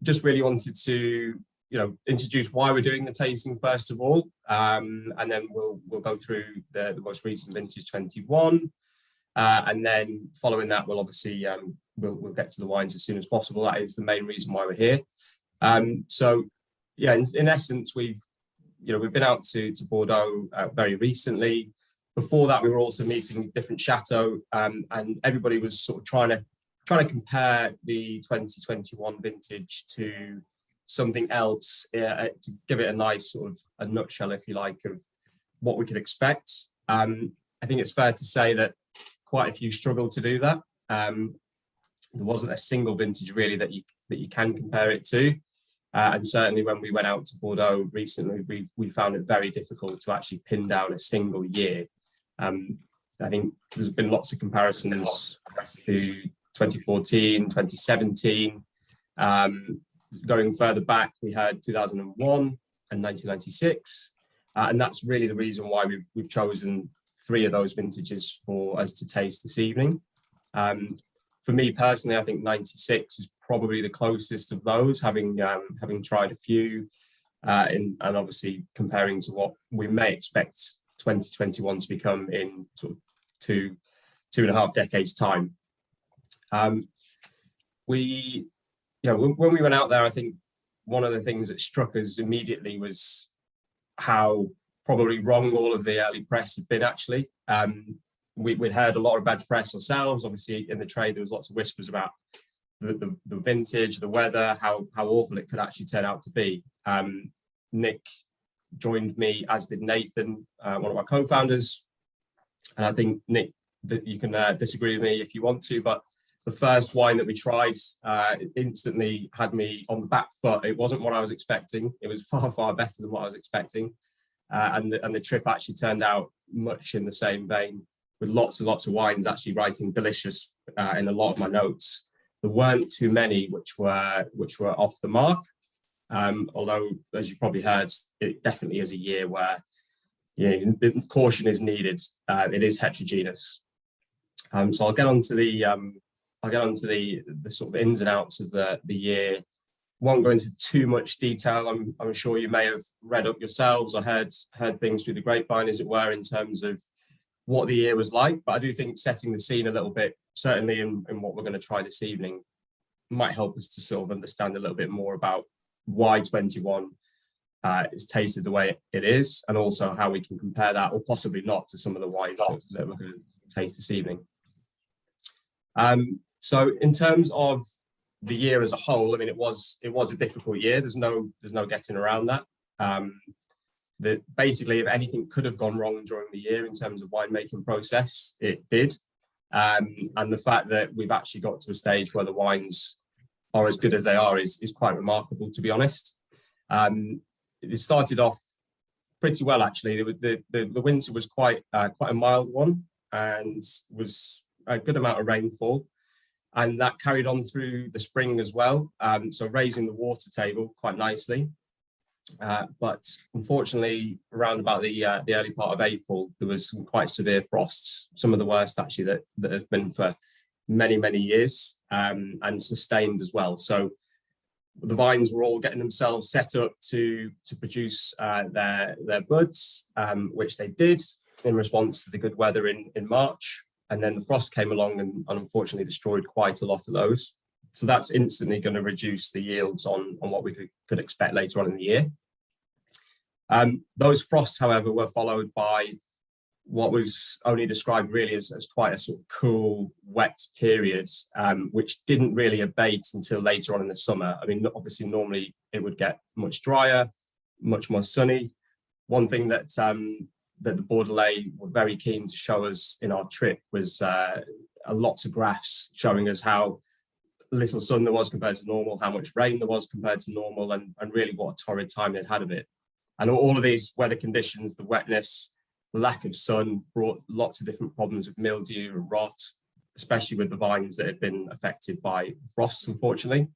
just really wanted to, introduce why we're doing the tasting first of all, and then we'll go through the most recent vintage 21, and then following that, we'll obviously we'll get to the wines as soon as possible. That is the main reason why we're here. So yeah, in essence, we've been out to Bordeaux very recently. Before that, we were also meeting different chateaux, and everybody was sort of trying to compare the 2021 vintage to something else, to give it a nice sort of a nutshell, if you like, of what we could expect. I think it's fair to say that quite a few struggled to do that. There wasn't a single vintage really that you can compare it to. And certainly when we went out to Bordeaux recently, we found it very difficult to actually pin down a single year. I think there's been lots of comparisons to 2014, 2017. Going further back, we had 2001 and 1996. And that's really the reason why we've chosen 3 of those vintages for us to taste this evening. For me personally, I think 96 is probably the closest of those, having tried a few, and obviously comparing to what we may expect 2021 to become in sort of two and a half decades time. When we went out there, I think one of the things that struck us immediately was how probably wrong all of the early press had been actually. We'd heard a lot of bad press ourselves. Obviously in the trade, there was lots of whispers about the vintage, the weather, how awful it could actually turn out to be. Nick joined me, as did Nathan, one of our co-founders. And I think, Nick, that you can disagree with me if you want to, but the first wine that we tried instantly had me on the back foot. It wasn't what I was expecting. It was far, far better than what I was expecting. And the trip actually turned out much in the same vein, with lots and lots of wines actually writing delicious in a lot of my notes. There weren't too many which were off the mark. Although, as you probably heard, it definitely is a year where caution is needed. It is heterogeneous. So I'll get on to the sort of ins and outs of the year. Won't go into too much detail. I'm sure you may have read up yourselves or heard things through the grapevine, as it were, in terms of what the year was like. But I do think setting the scene a little bit, certainly in what we're going to try this evening, might help us to sort of understand a little bit more about why 21 is tasted the way it is, and also how we can compare that, or possibly not, to some of the wines that we're going to taste this evening. So in terms of the year as a whole, I mean, it was a difficult year. There's no getting around that. That basically, if anything could have gone wrong during the year in terms of winemaking process, it did. And the fact that we've actually got to a stage where the wines are as good as they are is quite remarkable, to be honest. It started off pretty well, actually. The winter was quite a mild one, and was a good amount of rainfall, and that carried on through the spring as well. So raising the water table quite nicely. But unfortunately, around about the early part of April, there was some quite severe frosts, some of the worst actually that have been for many, many years, and sustained as well. So the vines were all getting themselves set up to produce their buds, which they did in response to the good weather in March. And then the frost came along and unfortunately destroyed quite a lot of those. So that's instantly going to reduce the yields on what we could expect later on in the year. Those frosts, however, were followed by what was only described really as quite a sort of cool, wet period, which didn't really abate until later on in the summer. I mean, obviously, normally it would get much drier, much more sunny. One thing that the Bordelais were very keen to show us in our trip was lots of graphs showing us how little sun there was compared to normal, how much rain there was compared to normal, and really what a torrid time they'd had of it. And all of these weather conditions, the wetness, the lack of sun, brought lots of different problems with mildew and rot, especially with the vines that had been affected by frosts, unfortunately.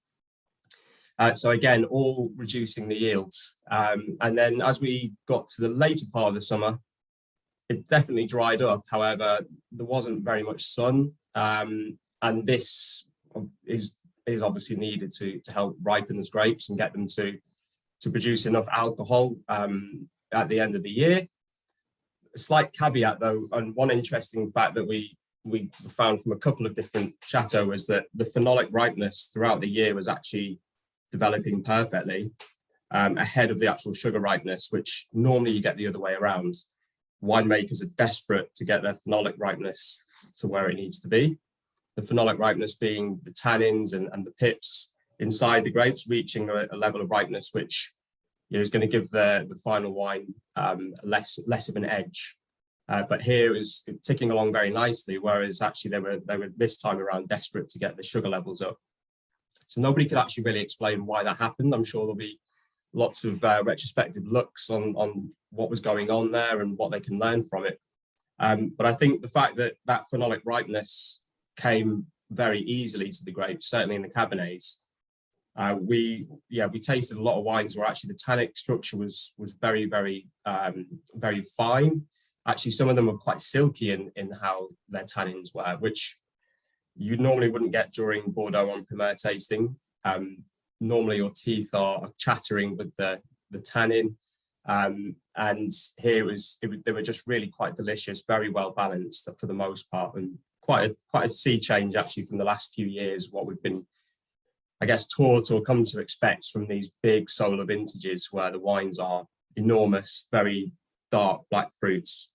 So again, all reducing the yields. And then as we got to the later part of the summer, it definitely dried up. However, there wasn't very much sun. And this is is obviously needed to help ripen those grapes and get them to produce enough alcohol at the end of the year. A slight caveat though, and one interesting fact that we found from a couple of different chateaux was that the phenolic ripeness throughout the year was actually developing perfectly ahead of the actual sugar ripeness, which normally you get the other way around. Winemakers are desperate to get their phenolic ripeness to where it needs to be. The phenolic ripeness being the tannins and the pips inside the grapes reaching a level of ripeness which is going to give the final wine less of an edge. But here it was ticking along very nicely, whereas actually they were this time around desperate to get the sugar levels up. So nobody could actually really explain why that happened. I'm sure there'll be lots of retrospective looks on what was going on there and what they can learn from it. But I think the fact that that phenolic ripeness came very easily to the grapes, certainly in the Cabernets. We tasted a lot of wines where actually the tannic structure was very, very, very fine. Actually, some of them were quite silky in how their tannins were, which you normally wouldn't get during Bordeaux en primeur tasting. Normally your teeth are chattering with the tannin. And here they were just really quite delicious, very well balanced for the most part, and quite a sea change actually from the last few years, what we've been, I guess, taught or come to expect from these big solar vintages where the wines are enormous, very dark black fruits.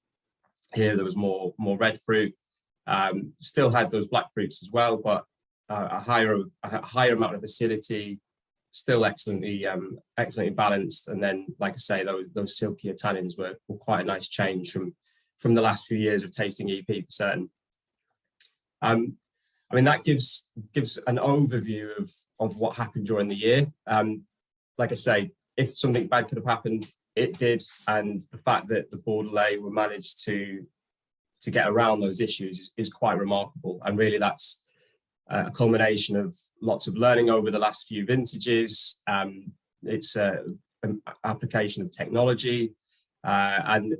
Here there was more red fruit, still had those black fruits as well, but a higher amount of acidity, still excellently balanced. And then, like I say, those silkier tannins were quite a nice change from the last few years of tasting EP for certain. I mean, that gives an overview of what happened during the year. Like I say, if something bad could have happened, it did, and the fact that the Bordelais were managed to get around those issues is quite remarkable. And really, that's a culmination of lots of learning over the last few vintages. It's an application of technology, and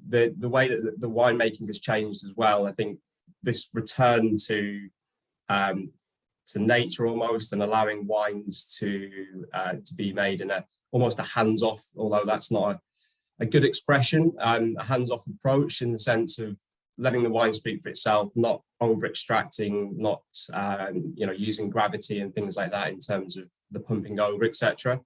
the way that the winemaking has changed as well. I think this return to nature almost, and allowing wines to be made in almost a hands-off, although that's not a good expression, a hands-off approach in the sense of letting the wine speak for itself, not over-extracting, not using gravity and things like that in terms of the pumping over, etc.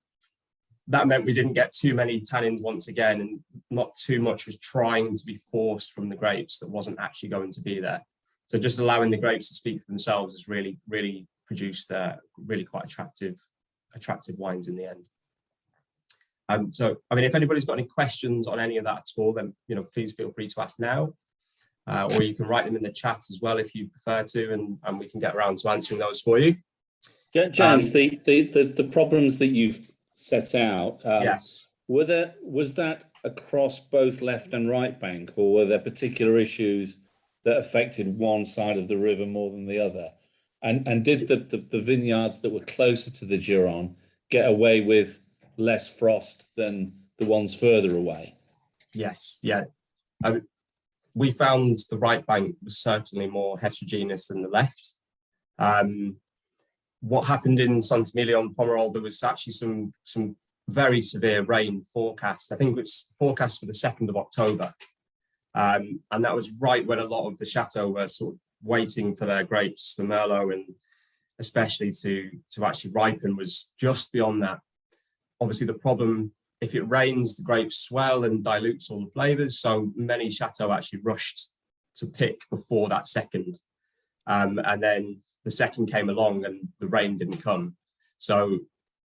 That meant we didn't get too many tannins once again, and not too much was trying to be forced from the grapes that wasn't actually going to be there. So just allowing the grapes to speak for themselves has really, really produced really quite attractive wines in the end. So, I mean, if anybody's got any questions on any of that at all, then please feel free to ask now, or you can write them in the chat as well if you prefer to, and we can get around to answering those for you. James, the problems that you've set out, yes, was that across both left and right bank, or were there particular issues that affected one side of the river more than the other? And did the vineyards that were closer to the Gironde get away with less frost than the ones further away? Yes, yeah. We found the right bank was certainly more heterogeneous than the left. What happened in Saint-Emilion-Pomerol, there was actually some very severe rain forecast. I think it's forecast for the 2nd of October. And that was right when a lot of the chateau were sort of waiting for their grapes, the Merlot, and especially to actually ripen, was just beyond that. Obviously, the problem, if it rains, the grapes swell and dilutes all the flavors. So many chateaux actually rushed to pick before that 2nd. And then the 2nd came along and the rain didn't come. So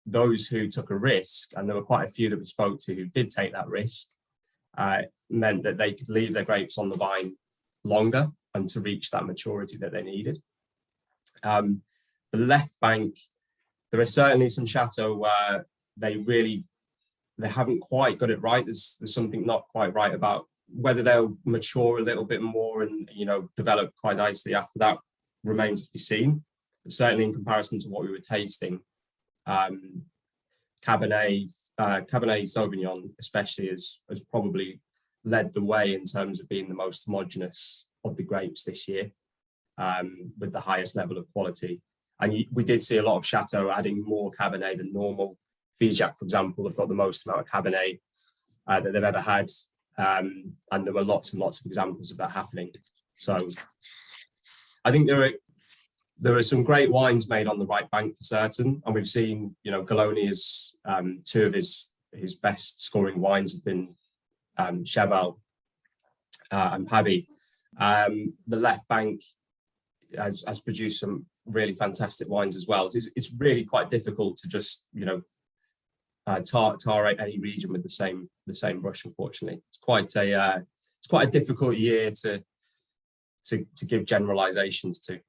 those who took a risk, and there were quite a few that we spoke to who did take that risk, meant that they could leave their grapes on the vine longer and to reach that maturity that they needed. The left bank, there are certainly some chateaux where they haven't quite got it right. There's something not quite right about whether they'll mature a little bit more and develop quite nicely after that remains to be seen. But certainly in comparison to what we were tasting, Cabernet Sauvignon especially has probably led the way in terms of being the most homogenous of the grapes this year, with the highest level of quality. And we did see a lot of Chateau adding more Cabernet than normal. Figeac, for example, have got the most amount of Cabernet that they've ever had. And there were lots and lots of examples of that happening. So I think there are some great wines made on the right bank for certain. And we've seen, Galonia's, two of his best scoring wines have been Cheval and Pavie. The left bank has produced some really fantastic wines as well. It's really quite difficult to just, tar any region with the same brush. Unfortunately, it's quite a difficult year to give generalizations to.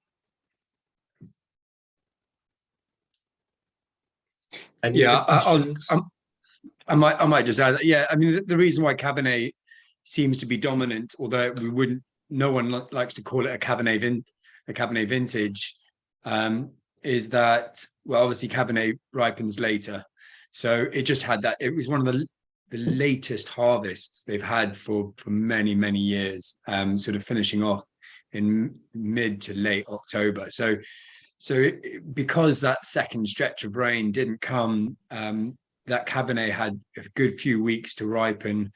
I might just add, I mean, the reason why Cabernet seems to be dominant, although no one likes to call it a Cabernet vintage, is that, well, obviously Cabernet ripens later. So it just had that, it was one of the latest harvests they've had for many, many years, sort of finishing off in mid to late October. So because that second stretch of rain didn't come, that Cabernet had a good few weeks to ripen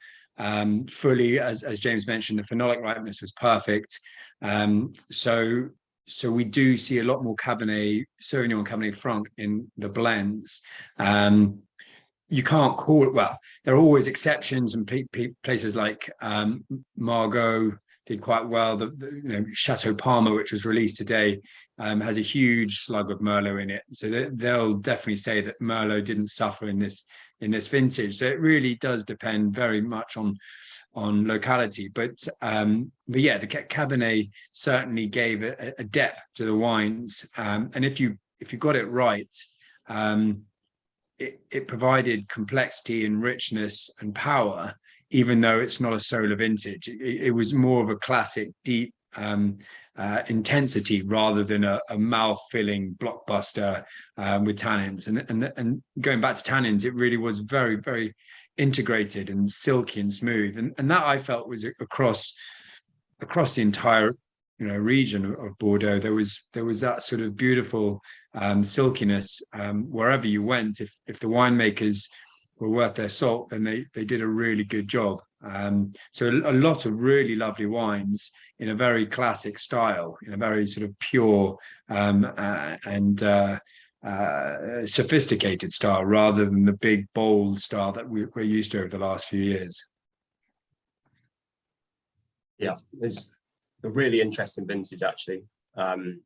fully. As James mentioned, the phenolic ripeness was perfect. So we do see a lot more Cabernet Sauvignon and Cabernet Franc in the blends. You can't call it, well, there are always exceptions, and places like Margaux did quite well. The Chateau Palmer, which was released today, has a huge slug of Merlot in it. So they'll definitely say that Merlot didn't suffer in this vintage. So it really does depend very much on locality. But yeah, the Cabernet certainly gave a depth to the wines. And if you got it right, it provided complexity and richness and power, even though it's not a solar vintage. It was more of a classic deep intensity rather than a mouth-filling blockbuster with tannins. And going back to tannins, it really was very, very integrated and silky and smooth. And that, I felt, was across the entire region of Bordeaux. There was that sort of beautiful silkiness wherever you went. If the winemakers were worth their salt, then they did a really good job. So a lot of really lovely wines in a very classic style, in a very sort of pure and sophisticated style, rather than the big bold style that we're used to over the last few years. Yeah, it's a really interesting vintage, actually. And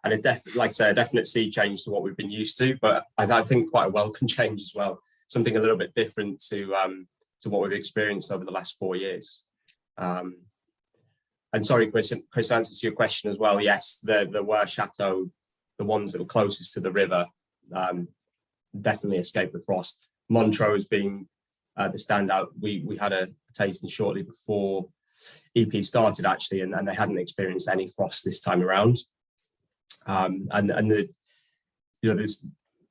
like I say, a definite sea change to what we've been used to, but I think quite a welcome change as well. Something a little bit different to what we've experienced over the last 4 years. And sorry, Chris, answer to your question as well. Yes, there were Chateau, the ones that were closest to the river, definitely escaped the frost. Montrose being the standout. We had a tasting shortly before EP started, actually, and they hadn't experienced any frost this time around. And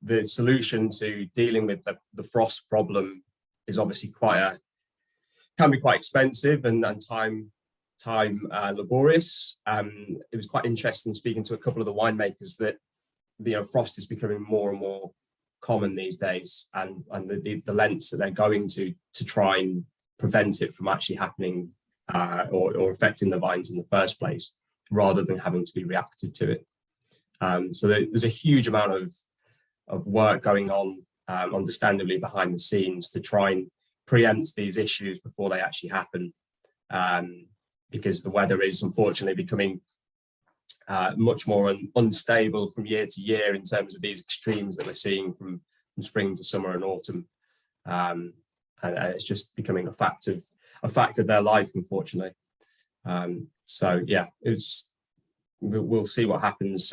the solution to dealing with the frost problem is obviously can be quite expensive and time laborious. It was quite interesting speaking to a couple of the winemakers that frost is becoming more and more common these days, and the lengths that they're going to try and prevent it from actually happening or affecting the vines in the first place, rather than having to be reactive to it. So there's a huge amount of work going on, understandably, behind the scenes to try and preempt these issues before they actually happen, because the weather is unfortunately becoming much more unstable from year to year in terms of these extremes that we're seeing from spring to summer and autumn, and it's just becoming a fact of their life, unfortunately. So yeah, we'll see what happens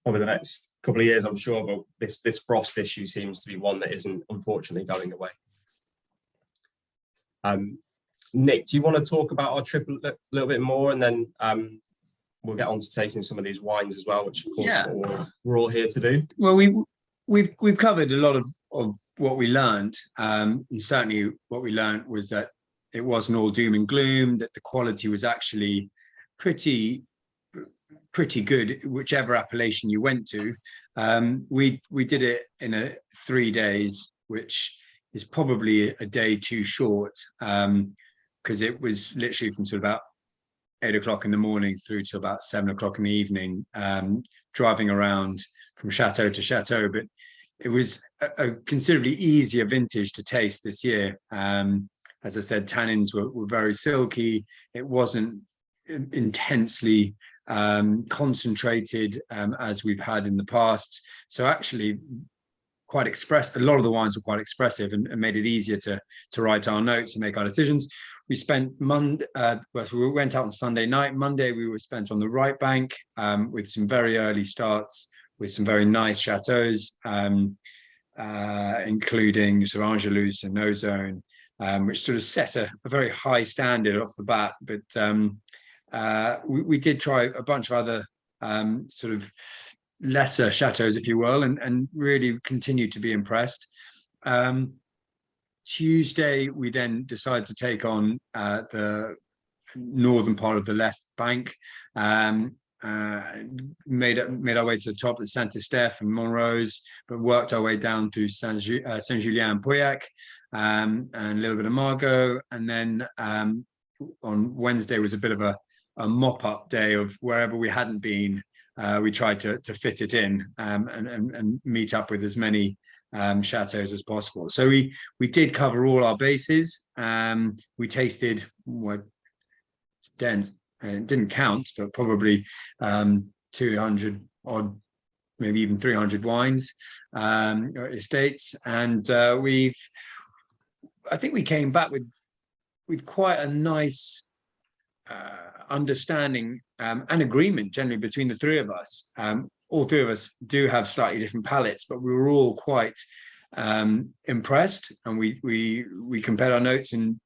over the next couple of years, I'm sure, but this frost issue seems to be one that isn't, unfortunately, going away. Nick, do you want to talk about our trip a little bit more, and then we'll get on to tasting some of these wines as well, which of course we're all here to do. Well, we've covered a lot of what we learned, and certainly what we learned was that it wasn't all doom and gloom, that the quality was actually pretty pretty good, whichever appellation you went to. We did it in 3 days, which is probably a day too short, because it was literally from sort of about 8 o'clock in the morning through to about 7 o'clock in the evening, driving around from chateau to chateau. But it was a considerably easier vintage to taste this year. As I said, tannins were very silky. It wasn't intensely concentrated as we've had in the past. So actually quite a lot of the wines were quite expressive, and made it easier to write our notes and make our decisions. We spent we went out on Sunday night. Monday we were spent on the right bank, with some very early starts with some very nice chateaus, including sort of Angelus and Ozone, which sort of set a very high standard off the bat. But we did try a bunch of other sort of lesser chateaus, if you will, and really continued to be impressed. Tuesday, we then decided to take on the northern part of the left bank. Made our way to the top at Saint-Estèphe and Montrose, but worked our way down through Saint-Julien and Pauillac, and a little bit of Margaux. And then on Wednesday was a bit of a mop-up day of wherever we hadn't been. We tried to fit it in, and meet up with as many chateaus as possible. So we did cover all our bases. We tasted, it didn't count, but probably 200 odd, maybe even 300 wines, estates. And I think we came back with quite a nice understanding and agreement generally between the three of us. All three of us do have slightly different palates, but we were all quite impressed, and we compared our notes, and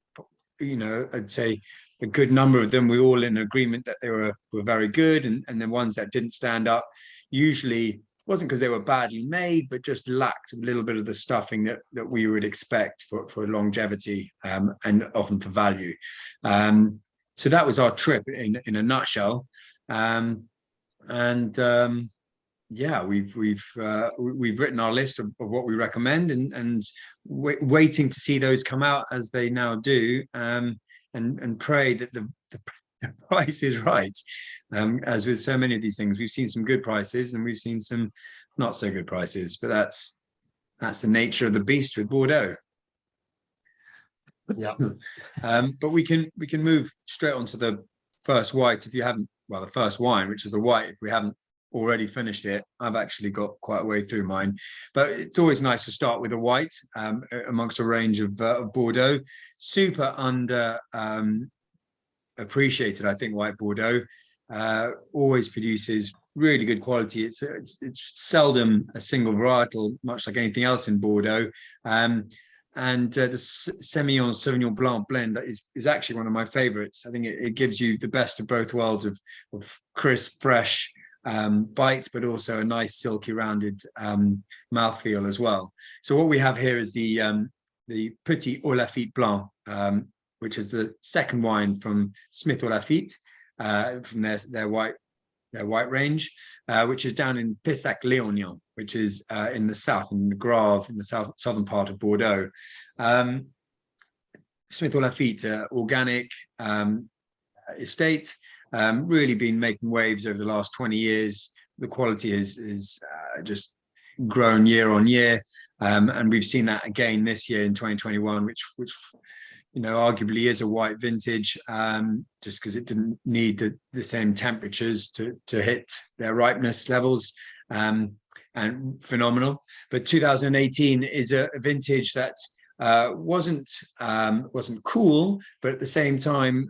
I'd say a good number of them we were all in agreement that they were very good, and the ones that didn't stand up usually wasn't because they were badly made, but just lacked a little bit of the stuffing that we would expect for longevity, and often for value. So that was our trip in a nutshell. Yeah, we've written our list of what we recommend, and waiting to see those come out as they now do, and pray that the price is right. As with so many of these things, we've seen some good prices and we've seen some not so good prices, but that's the nature of the beast with Bordeaux. Yeah. But we can move straight on to the first white, if you haven't, well, the first wine, which is a white, if we haven't already finished it. I've actually got quite a way through mine, but it's always nice to start with a white amongst a range of Bordeaux. Super under appreciated, I think, white Bordeaux. Always produces really good quality. It's seldom a single varietal, much like anything else in Bordeaux. And the Semillon Sauvignon Blanc blend is actually one of my favorites. I think it gives you the best of both worlds of crisp, fresh bite, but also a nice silky rounded mouthfeel as well. So what we have here is the Petit Haut Lafite Blanc, which is the second wine from Smith Haut Lafite, from their white range, which is down in Pessac-Léognan, which is in the south, in the Grave, in the southern part of Bordeaux. Smith Haut Lafite, organic estate, really been making waves over the last 20 years. The quality is just grown year on year, and we've seen that again this year in 2021, which arguably is a white vintage, just because it didn't need the same temperatures to hit their ripeness levels, and phenomenal. But 2018 is a vintage that wasn't cool, but at the same time,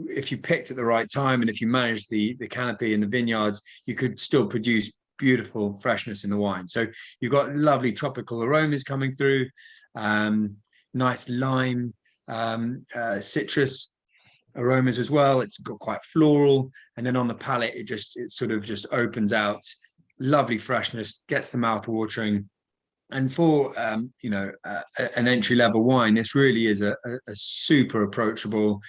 if you picked at the right time and if you managed the canopy in the vineyards, you could still produce beautiful freshness in the wine. So you've got lovely tropical aromas coming through, nice lime, citrus aromas as well. It's got quite floral, and then on the palate it sort of just opens out. Lovely freshness, gets the mouth watering, and for an entry level wine, this really is a super approachable,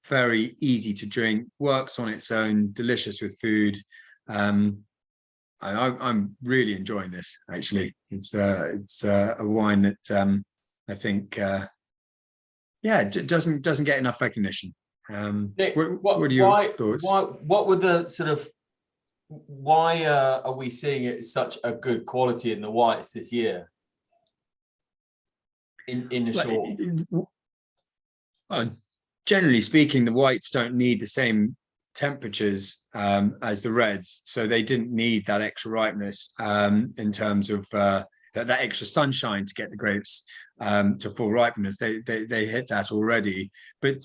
very easy to drink, works on its own, delicious with food. I'm really enjoying this. Actually, it's a wine that I think doesn't get enough recognition. Nick, what are your thoughts? What were the sort of why are we seeing it such a good quality in the whites this year? In the short, generally speaking, the whites don't need the same temperatures as the reds, so they didn't need that extra ripeness in terms of that extra sunshine to get the grapes to full ripeness. They hit that already, but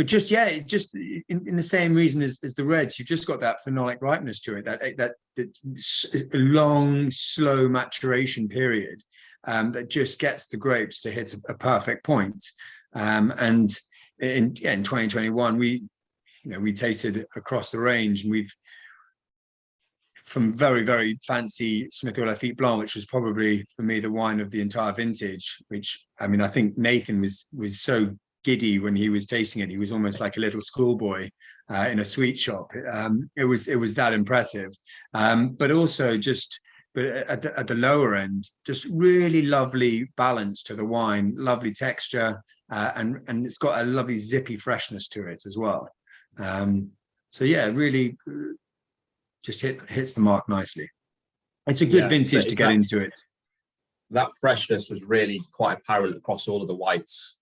just in the same reason as the reds, you've just got that phenolic ripeness to it, that long, slow maturation period that just gets the grapes to hit a perfect point. And in 2021, we tasted across the range, and we've from very, very fancy Smith Lafitte Blanc, which was probably for me the wine of the entire vintage. Which I think Nathan was so giddy when he was tasting it. He was almost like a little schoolboy in a sweet shop. It was that impressive, but also but at the lower end, just really lovely balance to the wine, lovely texture, and it's got a lovely zippy freshness to it as well. So yeah, really just hits the mark nicely. It's a good vintage to get into it. That freshness was really quite apparent across all of the whites,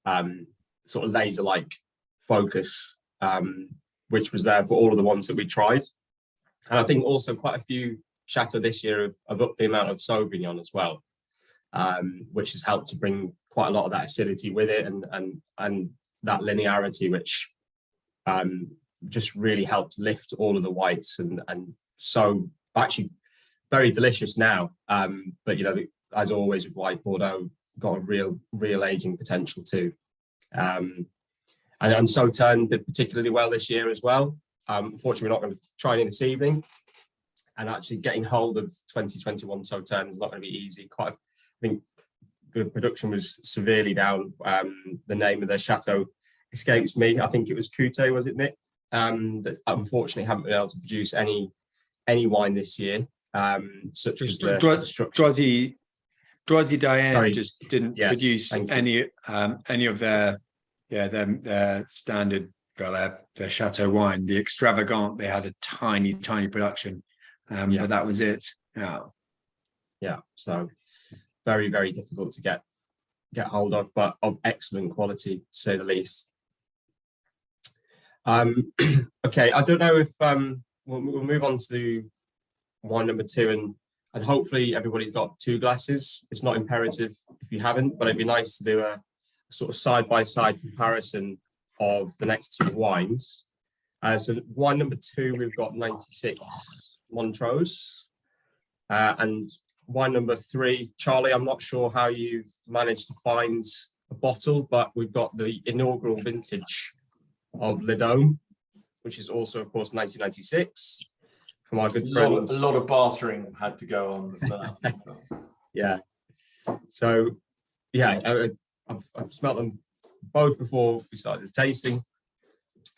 sort of laser-like focus, which was there for all of the ones that we tried. And I think also quite a few Chateau this year have upped the amount of Sauvignon as well, which has helped to bring quite a lot of that acidity with it, and that linearity, which just really helped lift all of the whites, and so actually very delicious now. But as always with white Bordeaux, got a real aging potential too. And Sauternes did particularly well this year as well. Unfortunately, we're not going to try it in this evening, and actually getting hold of 2021 Sauternes is not going to be easy. I think the production was severely down. The name of the chateau escapes me. I think it was Cute, was it, Nick? That unfortunately haven't been able to produce any wine this year. Such as the destruction. Droisy Diane just didn't produce any of their standard, their chateau wine. The extravagant, they had a tiny production, but that was it. So very, very difficult to get hold of, but of excellent quality, to say the least. Okay, I don't know if we'll move on to wine number 2, and hopefully everybody's got 2 glasses. It's not imperative if you haven't, but it'd be nice to do a sort of side-by-side comparison of the next 2 wines. So wine number 2, we've got 96 Montrose, and wine number 3, Charlie, I'm not sure how you've managed to find a bottle, but we've got the inaugural vintage of Le Dome, which is also, of course, 1996, from our good friend. A lot of bartering had to go on with that. Yeah. So, yeah, I've smelt them both before we started the tasting.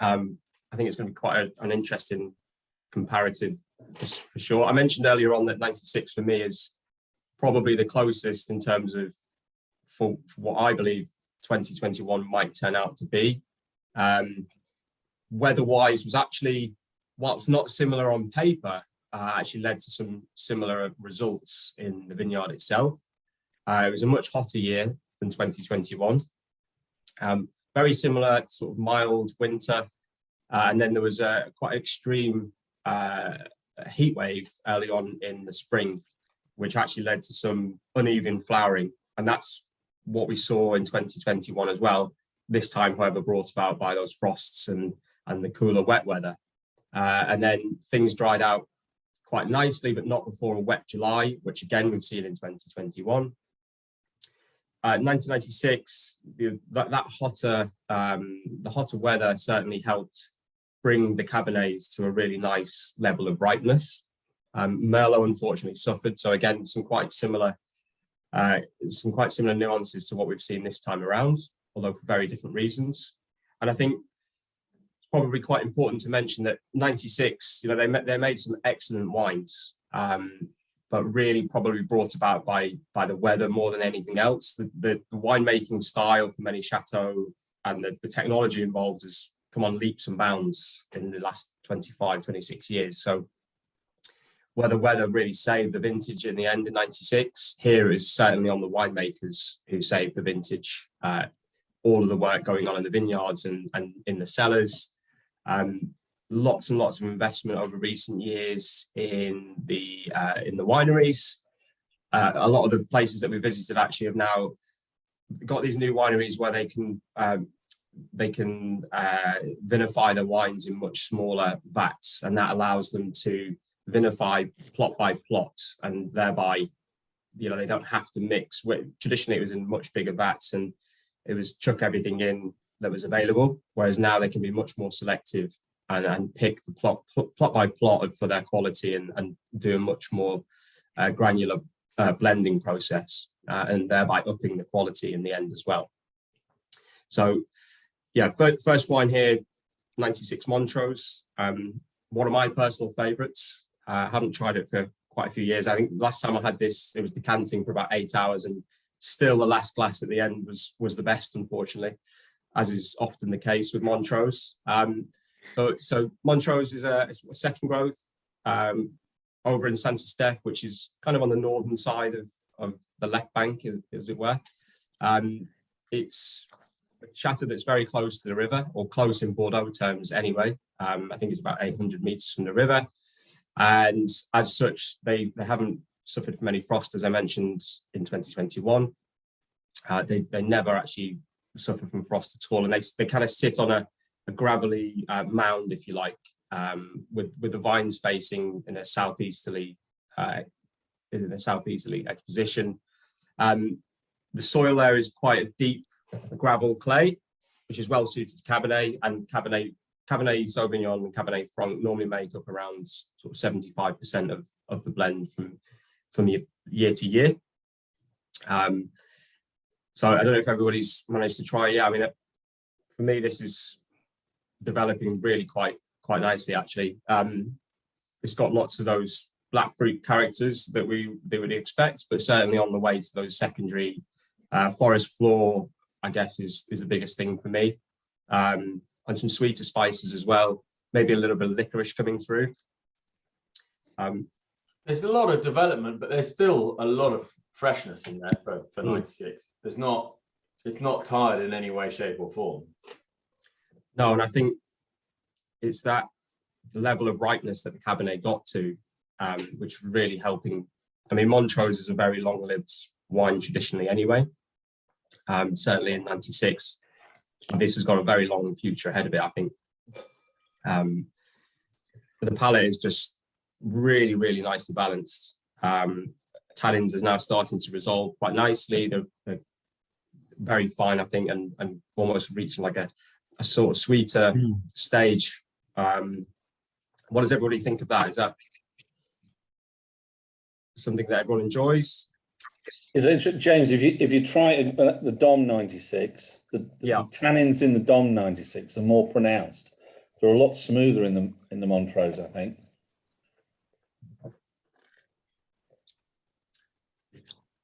I think it's going to be quite an interesting comparative, just for sure. I mentioned earlier on that 96 for me is probably the closest in terms of for what I believe 2021 might turn out to be. Weather-wise was actually, whilst not similar on paper, actually led to some similar results in the vineyard itself. It was a much hotter year than 2021. Very similar sort of mild winter, and then there was a quite extreme heat wave early on in the spring, which actually led to some uneven flowering, and that's what we saw in 2021 as well. This time, however, brought about by those frosts and the cooler wet weather. And then things dried out quite nicely, but not before a wet July, which again we've seen in 2021. 1996, the hotter weather certainly helped bring the Cabernets to a really nice level of ripeness. Merlot unfortunately suffered, so again some quite similar nuances to what we've seen this time around, although for very different reasons. And I think probably quite important to mention that 96, they made some excellent wines, but really probably brought about by the weather more than anything else. The winemaking style for many chateaux and the technology involved has come on leaps and bounds in the last 25, 26 years. So where the weather really saved the vintage in the end in 96, here is certainly on the winemakers who saved the vintage. All of the work going on in the vineyards and in the cellars. Lots and lots of investment over recent years in the wineries. A lot of the places that we visited actually have now got these new wineries where they can vinify their wines in much smaller vats, and that allows them to vinify plot by plot, and thereby, they don't have to mix. Traditionally, it was in much bigger vats, and it was chuck everything in that was available. Whereas now they can be much more selective and pick the plot by plot for their quality and do a much more granular blending process, and thereby upping the quality in the end as well. So, yeah, first wine here, 96 Montrose. One of my personal favourites. I haven't tried it for quite a few years. I think the last time I had this, it was decanting for about 8 hours, and still the last glass at the end was the best, unfortunately, as is often the case with Montrose. So Montrose is a second growth over in Saint-Estèphe, which is kind of on the northern side of the left bank, as it were. It's a chateau that's very close to the river, or close in Bordeaux terms anyway. I think it's about 800 meters from the river. And as such, they haven't suffered from any frost, as I mentioned, in 2021. They never actually suffer from frost at all. And they kind of sit on a gravelly mound, if you like, with the vines facing in a southeasterly edge position. The soil there is quite a deep gravel clay, which is well suited to Cabernet, and Cabernet Sauvignon and Cabernet Franc normally make up around sort of 75% of the blend from year to year. So I don't know if everybody's managed to try. Yeah, I mean, for me, this is developing really quite nicely, actually. It's got lots of those black fruit characters that they would expect, but certainly on the way to those secondary forest floor, I guess, is the biggest thing for me. And some sweeter spices as well, maybe a little bit of licorice coming through. There's a lot of development, but there's still a lot of freshness in there for 96. It's not tired in any way, shape or form. No, and I think it's that level of ripeness that the Cabernet got to, which is really helping. I mean, Montrose is a very long-lived wine traditionally anyway. Certainly in 96, this has got a very long future ahead of it, I think. The palate is just really, really nicely balanced. Tannins is now starting to resolve quite nicely. They're very fine, I think, and almost reaching like a sort of sweeter stage. What does everybody think of that? Is that something that everyone enjoys? Is it, James, if you try the Dom 96, the tannins in the Dom 96 are more pronounced. They're a lot smoother in the Montrose, I think.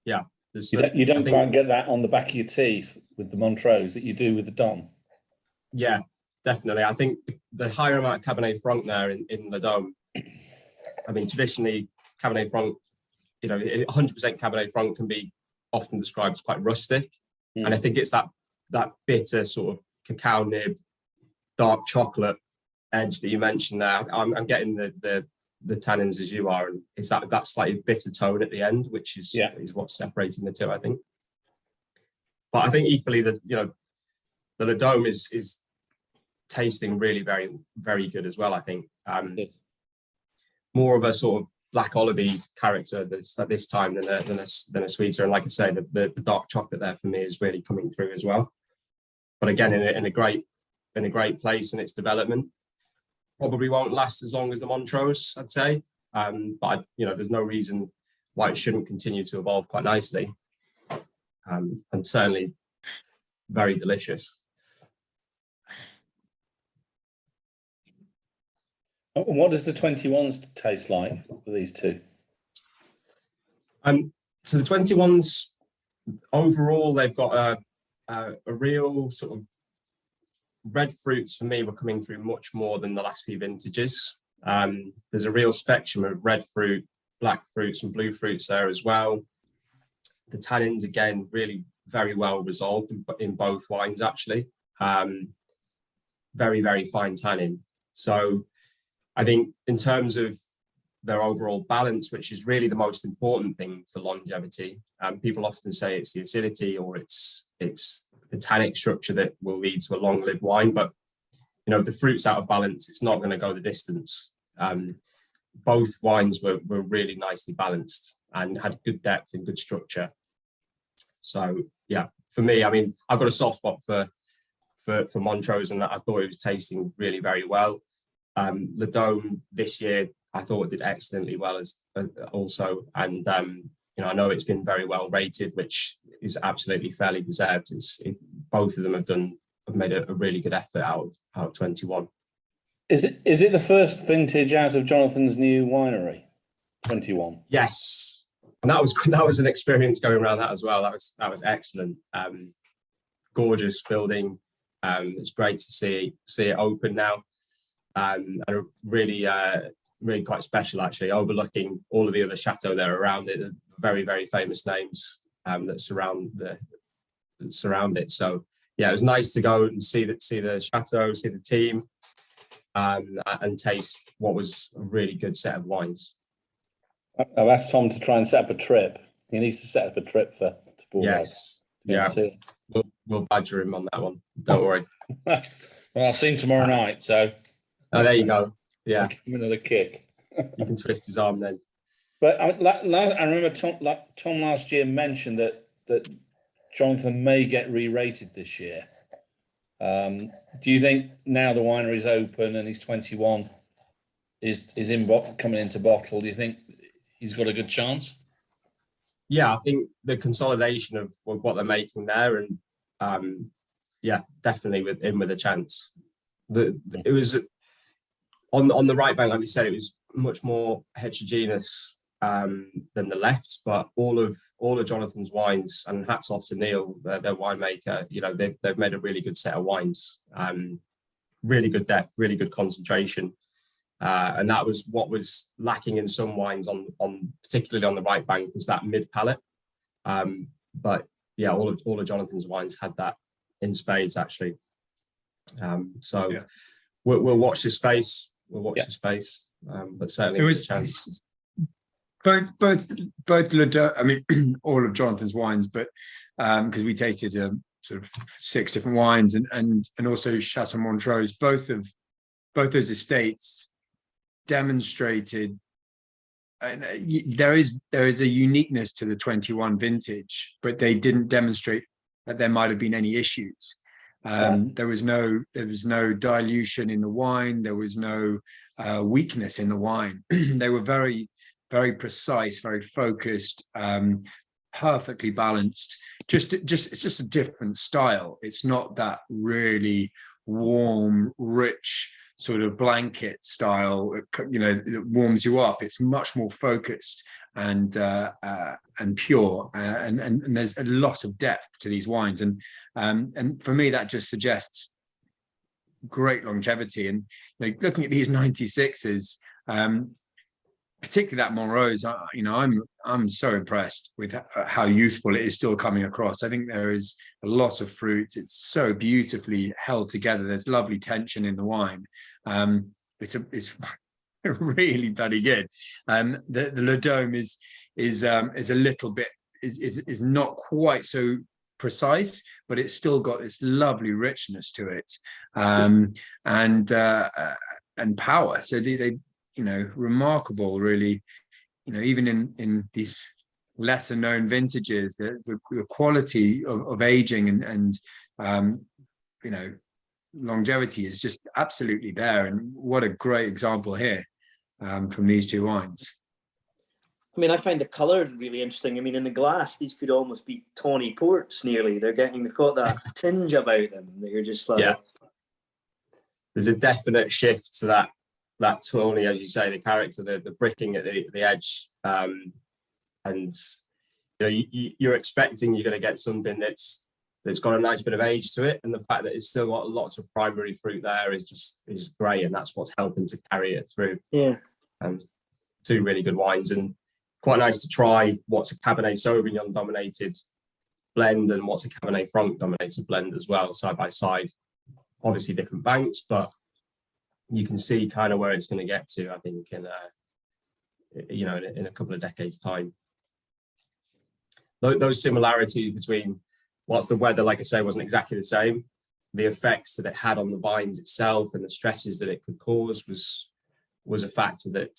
Yeah. You don't quite get that on the back of your teeth with the Montrose that you do with the Dom. Yeah, definitely. I think the higher amount of Cabernet Franc there in the Dome. I mean, traditionally, Cabernet Franc, 100% Cabernet Franc can be often described as quite rustic. And I think it's that bitter sort of cacao nib, dark chocolate edge that you mentioned there. I'm getting the tannins as you are, and it's that slightly bitter tone at the end, which is what's separating the two, I think. But I think equally the Le Dome is tasting really very, very good as well, I think. More of a sort of black olivey character at this time than a sweeter. And like I say, the dark chocolate there for me is really coming through as well. But again, in a great place in its development. Probably won't last as long as the Montrose, I'd say. But there's no reason why it shouldn't continue to evolve quite nicely. And certainly very delicious. And what does the 21s taste like for these two? So the 21s overall, they've got a real sort of red fruits for me were coming through much more than the last few vintages. There's a real spectrum of red fruit, black fruits, and blue fruits there as well. The tannins, again, really very well resolved in both wines, actually. Very, very fine tannin. So I think in terms of their overall balance, which is really the most important thing for longevity, people often say it's the acidity or it's the tannic structure that will lead to a long-lived wine. But, you know, if the fruit's out of balance, it's not going to go the distance. Both wines were really nicely balanced and had good depth and good structure. So yeah, for me, I mean, I've got a soft spot for Montrose, and I thought it was tasting really very well. Le Dôme this year, I thought it did excellently well as also, and you know, I know it's been very well rated, which is absolutely fairly deserved. Both of them have made a really good effort out of 21. Is it the first vintage out of Jonathan's new winery, 21? Yes, and that was an experience going around that as well. That was excellent. Gorgeous building. It's great to see it open now, and really quite special, actually, overlooking all of the other chateaux there around it. Very, very famous names that surround it. So yeah, it was nice to go and see the chateau, see the team, and taste what was a really good set of wines. I've asked Tom to try and set up a trip. He needs to set up a trip to Bordeaux. Yes, yeah, we'll badger him on that one. Don't worry. Well, I'll see him tomorrow night. So there you go. Yeah, give him another kick. You can twist his arm then. But I remember Tom last year mentioned that Jonathan may get re-rated this year. Do you think now the winery's open and he's 21, is coming into bottle? Do you think he's got a good chance? Yeah, I think the consolidation of what they're making there, and yeah, definitely with a chance. It was on the right bank, like we said, it was much more heterogeneous than the left, but all of Jonathan's wines, and hats off to Neil, their winemaker, you know, they've made a really good set of wines, really good depth, really good concentration, and that was what was lacking in some wines on particularly on the right bank, was that mid palate. But yeah, all of Jonathan's wines had that in spades, actually. So yeah. We'll watch this space. But certainly it was a chance. Both Le Dôme, I mean, all of Jonathan's wines, but because we tasted sort of 6 different wines, and also Chateau Montrose, both those estates demonstrated. There is a uniqueness to the 21 vintage, but they didn't demonstrate that there might have been any issues. There was no dilution in the wine. There was no weakness in the wine. They were very, very precise, very focused, perfectly balanced. It's just a different style. It's not that really warm, rich sort of blanket style, you know, that warms you up. It's much more focused and pure, and there's a lot of depth to these wines, and for me that just suggests great longevity. And you know, looking at these 96s, particularly that Montrose, you know, I'm so impressed with how youthful it is still coming across. I think there is a lot of fruit. It's so beautifully held together. There's lovely tension in the wine. It's really bloody good. The Le Dôme is a little bit is not quite so precise, but it's still got this lovely richness to it, and power. So they you know, remarkable, really, you know, even in these lesser known vintages, the quality of aging and you know, longevity is just absolutely there. And what a great example here from these two wines. I mean, I find the colour really interesting. I mean, in the glass, these could almost be tawny ports nearly. They've got that tinge about them that you're just like... Yeah. There's a definite shift to that that tawny, as you say, the character, the bricking at the edge, and you're expecting you're going to get something that's got a nice bit of age to it, and the fact that it's still got lots of primary fruit there is great, and that's what's helping to carry it through. Yeah. Two really good wines, and quite nice to try what's a Cabernet Sauvignon dominated blend and what's a Cabernet Franc dominated blend as well, side by side. Obviously different banks, but you can see kind of where it's going to get to, I think, in a couple of decades time. Those similarities between, whilst the weather, like I say, wasn't exactly the same, the effects that it had on the vines itself and the stresses that it could cause was a factor that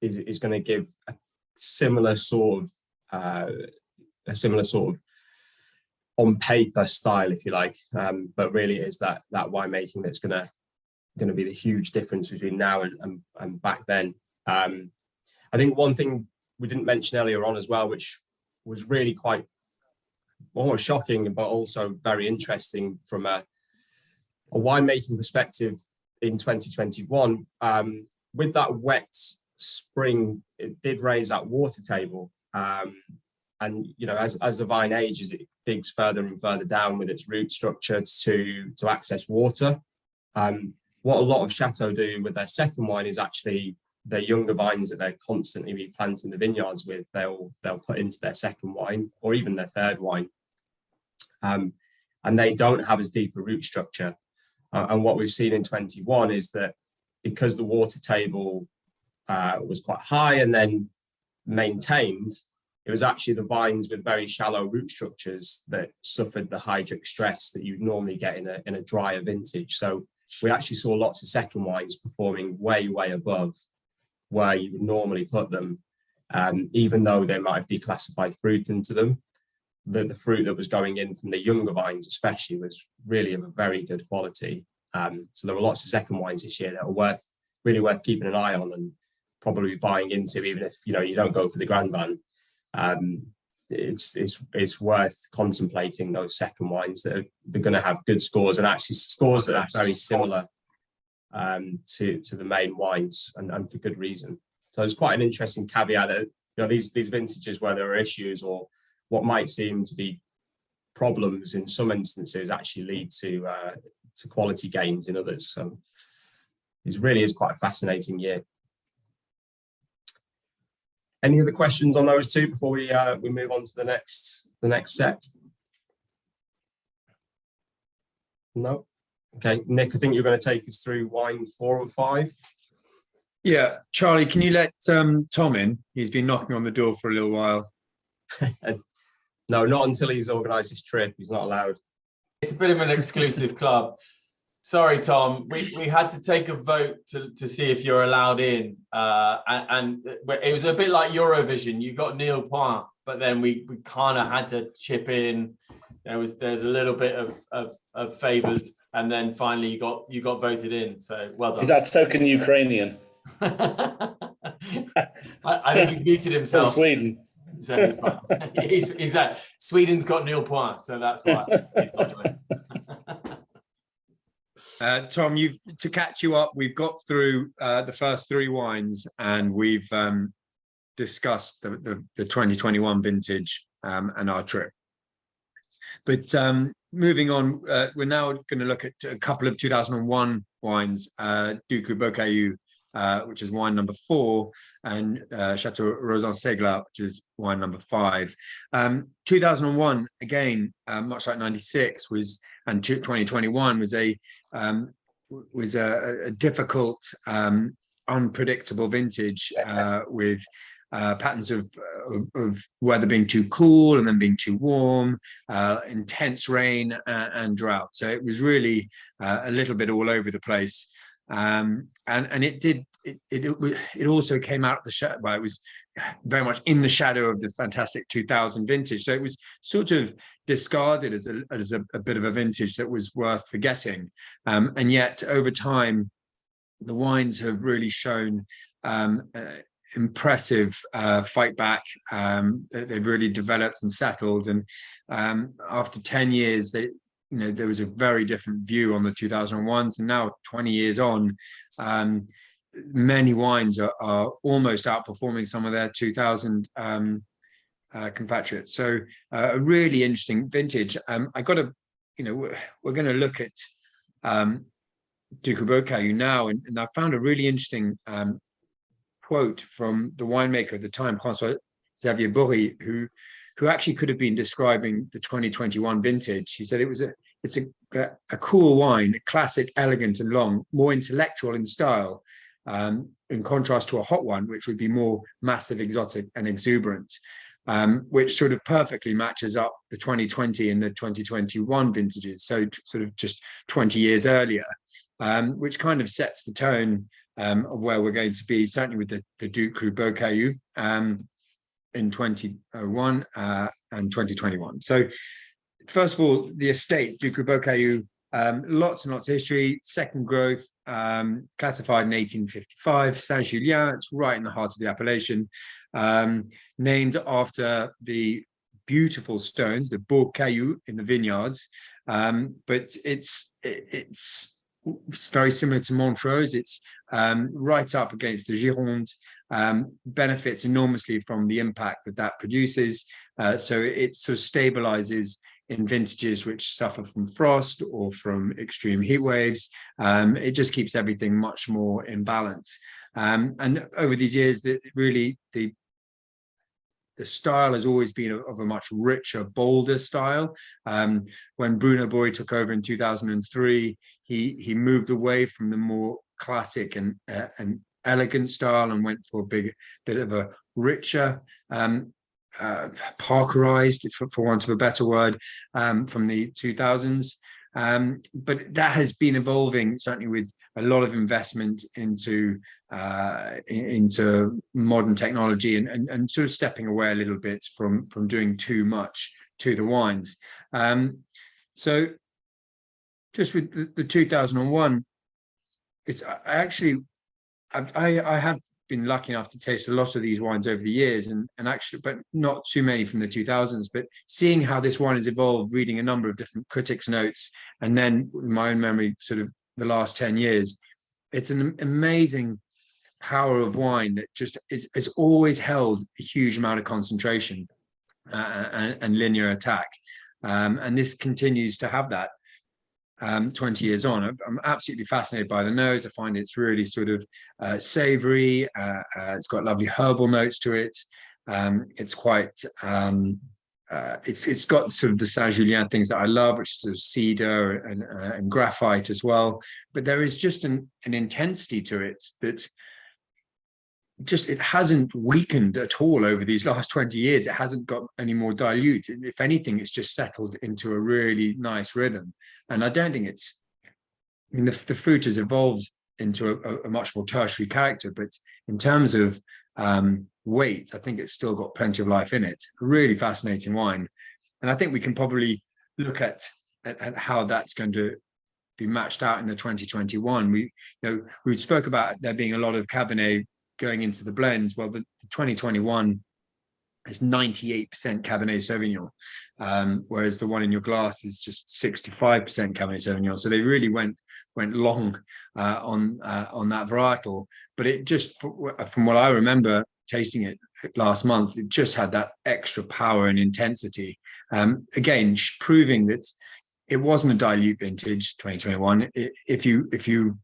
is going to give a similar sort of on paper style, if you like, but really it is that winemaking that's going to be the huge difference between now and back then. I think one thing we didn't mention earlier on as well, which was really quite almost shocking, but also very interesting from a winemaking perspective in 2021, with that wet spring, it did raise that water table. And as the vine ages, it digs further and further down with its root structure to access water. What a lot of Chateau do with their second wine is actually their younger vines that they're constantly replanting the vineyards with, they'll put into their second wine or even their third wine. And they don't have as deep a root structure. And what we've seen in 21 is that because the water table was quite high and then maintained, it was actually the vines with very shallow root structures that suffered the hydric stress that you'd normally get in a drier vintage. So we actually saw lots of second wines performing way, way above where you would normally put them, even though they might have declassified fruit into them. The fruit that was going in from the younger vines especially was really of a very good quality. So there were lots of second wines this year that are really worth keeping an eye on and probably buying into, even if you don't go for the Grand Van. It's worth contemplating those second wines that they're going to have good scores, and actually scores that are very similar to the main wines, and for good reason. So it's quite an interesting caveat that these vintages where there are issues or what might seem to be problems in some instances actually lead to quality gains in others. So it really is quite a fascinating year. Any other questions on those two before we move on to the next set? No? Okay, Nick, I think you're going to take us through wine 4 and 5. Yeah, Charlie, can you let Tom in? He's been knocking on the door for a little while. No, not until he's organised his trip. He's not allowed. It's a bit of an exclusive club. Sorry, Tom. We had to take a vote to see if you're allowed in, and it was a bit like Eurovision. You got Neil Point, but then we kind of had to chip in. There's a little bit of favours, and then finally you got voted in. So well done. Is that token Ukrainian? I think he muted himself. From Sweden. So he's Sweden's got Neil Point, so that's why he's not joining. Tom, to catch you up, we've got through the first 3 wines, and we've discussed the 2021 vintage and our trip. But moving on, we're now going to look at a couple of 2001 wines, Duc du Beaucaillou, which is wine number 4, and Chateau Rosenstein Stagler, which is wine number 5. 2001, again, much like 96 and 2021 was a difficult, unpredictable vintage with patterns of weather being too cool and then being too warm, intense rain and drought. So it was really a little bit all over the place. And it also came out of the shadow. Well, it was very much in the shadow of the fantastic 2000 vintage. So it was sort of discarded as a bit of a vintage that was worth forgetting. And yet over time, the wines have really shown impressive fight back. They've really developed and settled. And after 10 years, there was a very different view on the 2001s, and now 20 years on, many wines are almost outperforming some of their 2000 compatriots. So a really interesting vintage. I got to, we're going to look at Du Cru Caillou now, and I found a really interesting quote from the winemaker at the time, François Xavier Bory, who actually could have been describing the 2021 vintage. He said it's a cool wine, classic, elegant, and long, more intellectual in style, in contrast to a hot one, which would be more massive, exotic, and exuberant, which sort of perfectly matches up the 2020 and the 2021 vintages. So sort of just 20 years earlier, which kind of sets the tone of where we're going to be, certainly with the Du Cru Caillou in 2001 and 2021. So first of all, the estate, Du Cru Caillou, lots and lots of history, second growth, classified in 1855, Saint-Julien, it's right in the heart of the appellation, named after the beautiful stones, the beaux cailloux in the vineyards, but it's very similar to Montrose. It's right up against the Gironde, benefits enormously from the impact that produces. So it sort of stabilizes in vintages which suffer from frost or from extreme heat waves. It just keeps everything much more in balance. And over these years, the style has always been of a much richer, bolder style. When Bruno Bory took over in 2003, he moved away from the more classic and elegant style and went for a bit of a richer, parkerized, for want of a better word, from the 2000s. But that has been evolving, certainly with a lot of investment into modern technology and sort of stepping away a little bit from doing too much to the wines. So just with the 2001, I have been lucky enough to taste a lot of these wines over the years, and actually, but not too many from the 2000s. But seeing how this wine has evolved, reading a number of different critics' notes, and then my own memory, sort of the last 10 years, it's an amazing power of wine that just is always held a huge amount of concentration and linear attack, and this continues to have that. 20 years on, I'm absolutely fascinated by the nose. I find it's really sort of savory. It's got lovely herbal notes to it. It's quite, it's got sort of the Saint-Julien things that I love, which is sort of cedar and graphite as well. But there is just an intensity to it that just, it hasn't weakened at all over these last 20 years. It hasn't got any more dilute. If anything, it's just settled into a really nice rhythm. And I don't think it's, I mean, the fruit has evolved into a much more tertiary character, but in terms of weight, I think it's still got plenty of life in it. A really fascinating wine. And I think we can probably look at how that's going to be matched out in the 2021. We spoke about there being a lot of Cabernet going into the blends. Well, the 2021 is 98% Cabernet Sauvignon, whereas the one in your glass is just 65% Cabernet Sauvignon. So they really went long on that varietal. But it just, from what I remember tasting it last month, it just had that extra power and intensity. Again, proving that it wasn't a dilute vintage 2021. If you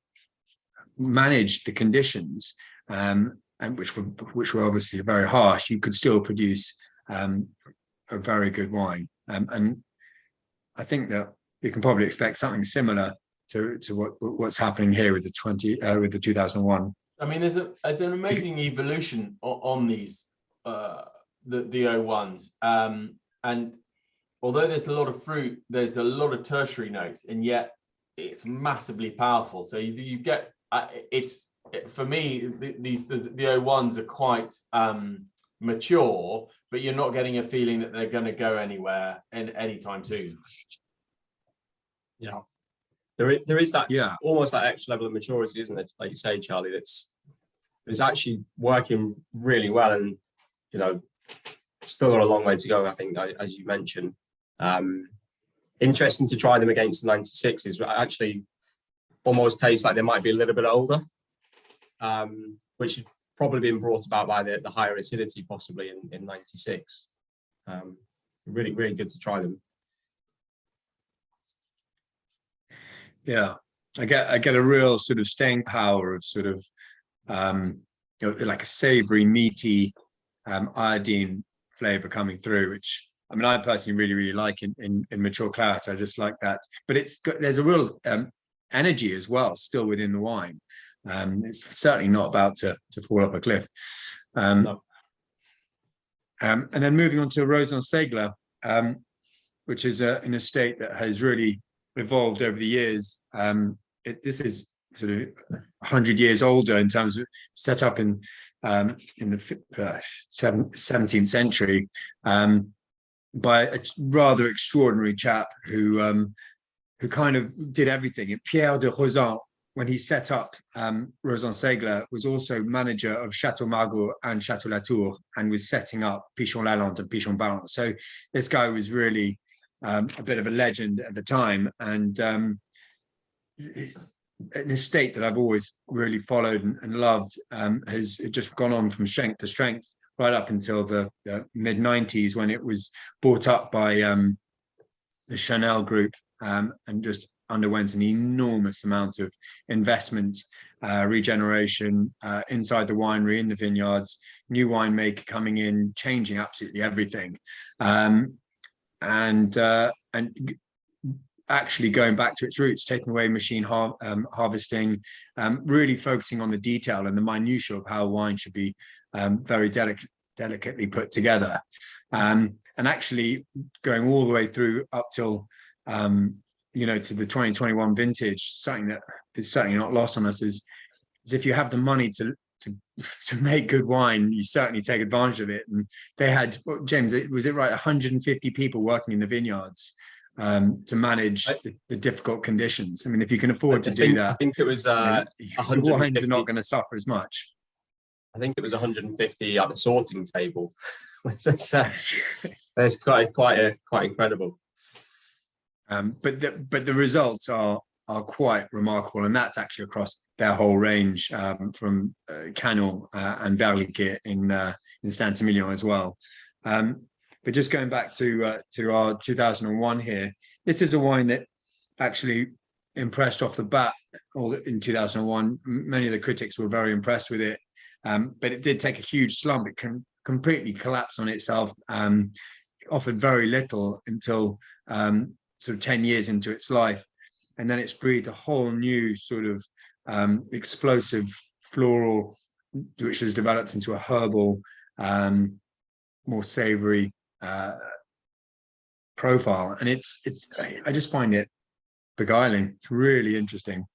managed the conditions, and which were obviously very harsh, you could still produce a very good wine. And I think that you can probably expect something similar to what's happening here with the 2001. I mean, there's an amazing evolution on these the 01s, and although there's a lot of fruit, there's a lot of tertiary notes, and yet it's massively powerful. So you get for me, the 01s are quite mature, but you're not getting a feeling that they're going to go anywhere anytime soon. Yeah, there is that, almost that extra level of maturity, isn't it? Like you say, Charlie, it's actually working really well, and still got a long way to go, I think, as you mentioned. interesting to try them against the 96s. Actually, almost taste like they might be a little bit older, which has probably been brought about by the higher acidity possibly in 96. Really, really good to try them. Yeah, I get a real sort of staying power of sort of like a savory, meaty iodine flavor coming through, which I mean I personally really like in mature claret. I just like that, but there's a real energy as well still within the wine. It's certainly not about to fall off a cliff. No. And then moving on to Roseanne Stagler, which is an estate that has really evolved over the years. This is sort of 100 years older in terms of set up in the 17th century by a rather extraordinary chap who kind of did everything. And Pierre de Rosan, when he set up Roseanne Stagler, was also manager of Chateau Margaux and Chateau Latour, and was setting up Pichon Lalande and Pichon Baron. So this guy was really a bit of a legend at the time, and an estate that I've always really followed and loved, has just gone on from strength to strength right up until the mid 90s, when it was bought up by the Chanel group, and just underwent an enormous amount of investment, regeneration inside the winery, in the vineyards, new winemaker coming in, changing absolutely everything, and actually going back to its roots, taking away machine harvesting, really focusing on the detail and the minutiae of how wine should be very delicately put together, and actually going all the way through up till to the 2021 vintage. Something that is certainly not lost on us is if you have the money to make good wine, you certainly take advantage of it. And they had, James, was it right, 150 people working in the vineyards to manage the difficult conditions. I mean, if you can afford to do that, I think it was your wines are not going to suffer as much. I think it was 150 at the sorting table. That's quite incredible. But the results are quite remarkable, and that's actually across their whole range, from Canon and Berliquet in Saint-Emilion as well. But just going back to our 2001 here, this is a wine that actually impressed off the bat. In 2001, many of the critics were very impressed with it, but it did take a huge slump. It completely collapsed on itself, offered very little until sort of 10 years into its life, and then it's breathed a whole new sort of explosive floral, which has developed into a herbal, more savory profile. And I just find it beguiling. It's really interesting.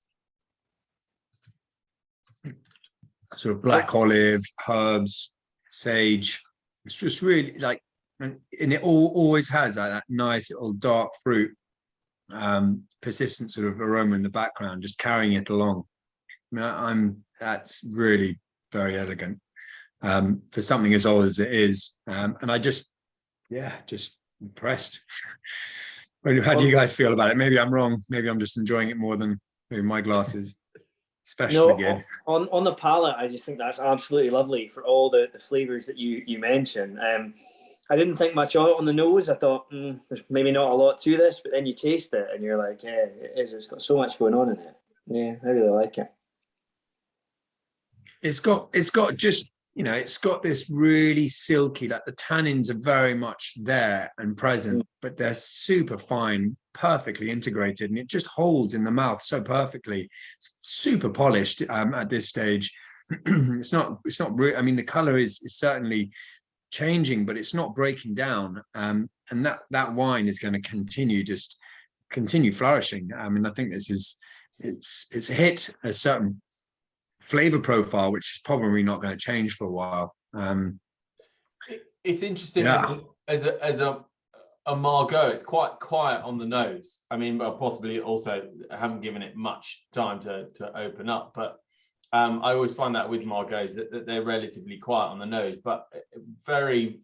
Sort of black olive, herbs, sage. It's just really like, and it always has like that nice little dark fruit, persistent sort of aroma in the background, just carrying it along. I mean, that's really very elegant for something as old as it is, and I just impressed. How do you guys feel about it? Maybe I'm wrong. Maybe I'm just enjoying it more than maybe my glasses. Especially good. On the palate, I just think that's absolutely lovely for all the flavors that you mentioned. I didn't think much of it on the nose. I thought there's maybe not a lot to this, but then you taste it and you're like, yeah, it is. It's got so much going on in it. Yeah, I really like it. It's got just, it's got this really silky, like the tannins are very much there and present, but they're super fine, perfectly integrated, and it just holds in the mouth so perfectly. It's super polished at this stage. It's not I mean, the color is certainly changing, but it's not breaking down, and that wine is going to continue flourishing. I mean, I think it's hit a certain flavor profile which is probably not going to change for a while. It's interesting as a Margaux. It's quite quiet on the nose. I mean, well, possibly also haven't given it much time to open up, but I always find that with Margaux that they're relatively quiet on the nose, but very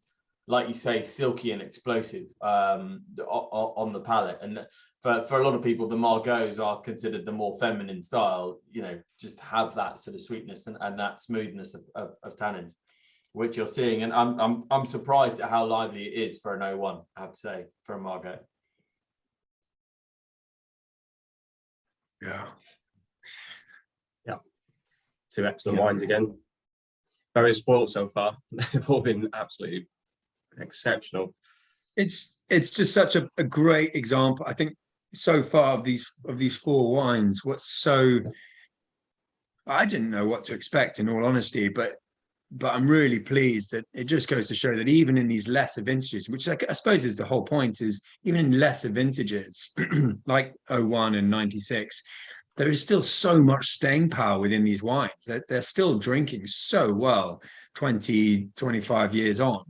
like you say, silky and explosive on the palate. And for a lot of people, the Margaux are considered the more feminine style, you know, just have that sort of sweetness and that smoothness of tannins, which you're seeing. And I'm surprised at how lively it is for an 01, I have to say, for a Margaux. Yeah. Yeah. Two excellent wines again. Very spoiled so far. They've all been absolutely exceptional. It's just such a great example, I think, so far of these 4 wines. I didn't know what to expect, in all honesty, but I'm really pleased that it just goes to show that even in these lesser vintages, which I suppose is the whole point, is even in lesser vintages like 01 and 96, there is still so much staying power within these wines. They're still drinking so well 20, 25 years on,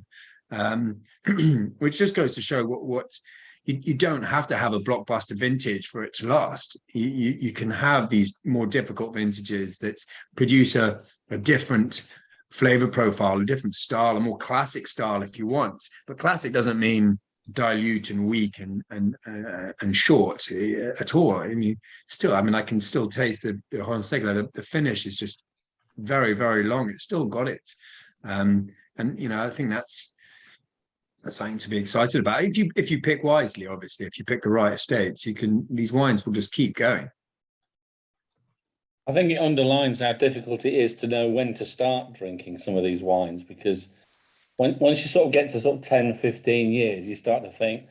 which just goes to show what you don't have to have a blockbuster vintage for it to last. You can have these more difficult vintages that produce a different flavor profile, a different style, a more classic style if you want. But classic doesn't mean dilute and weak and short at all. I mean, I can still taste the Roseanne Stagler. The finish is just very, very long. It's still got it, and you know, I think that's something to be excited about. If you pick wisely, obviously, if you pick the right estates, these wines will just keep going. I think it underlines how difficult it is to know when to start drinking some of these wines, because once you sort of get to sort of 10, 15 years, you start to think,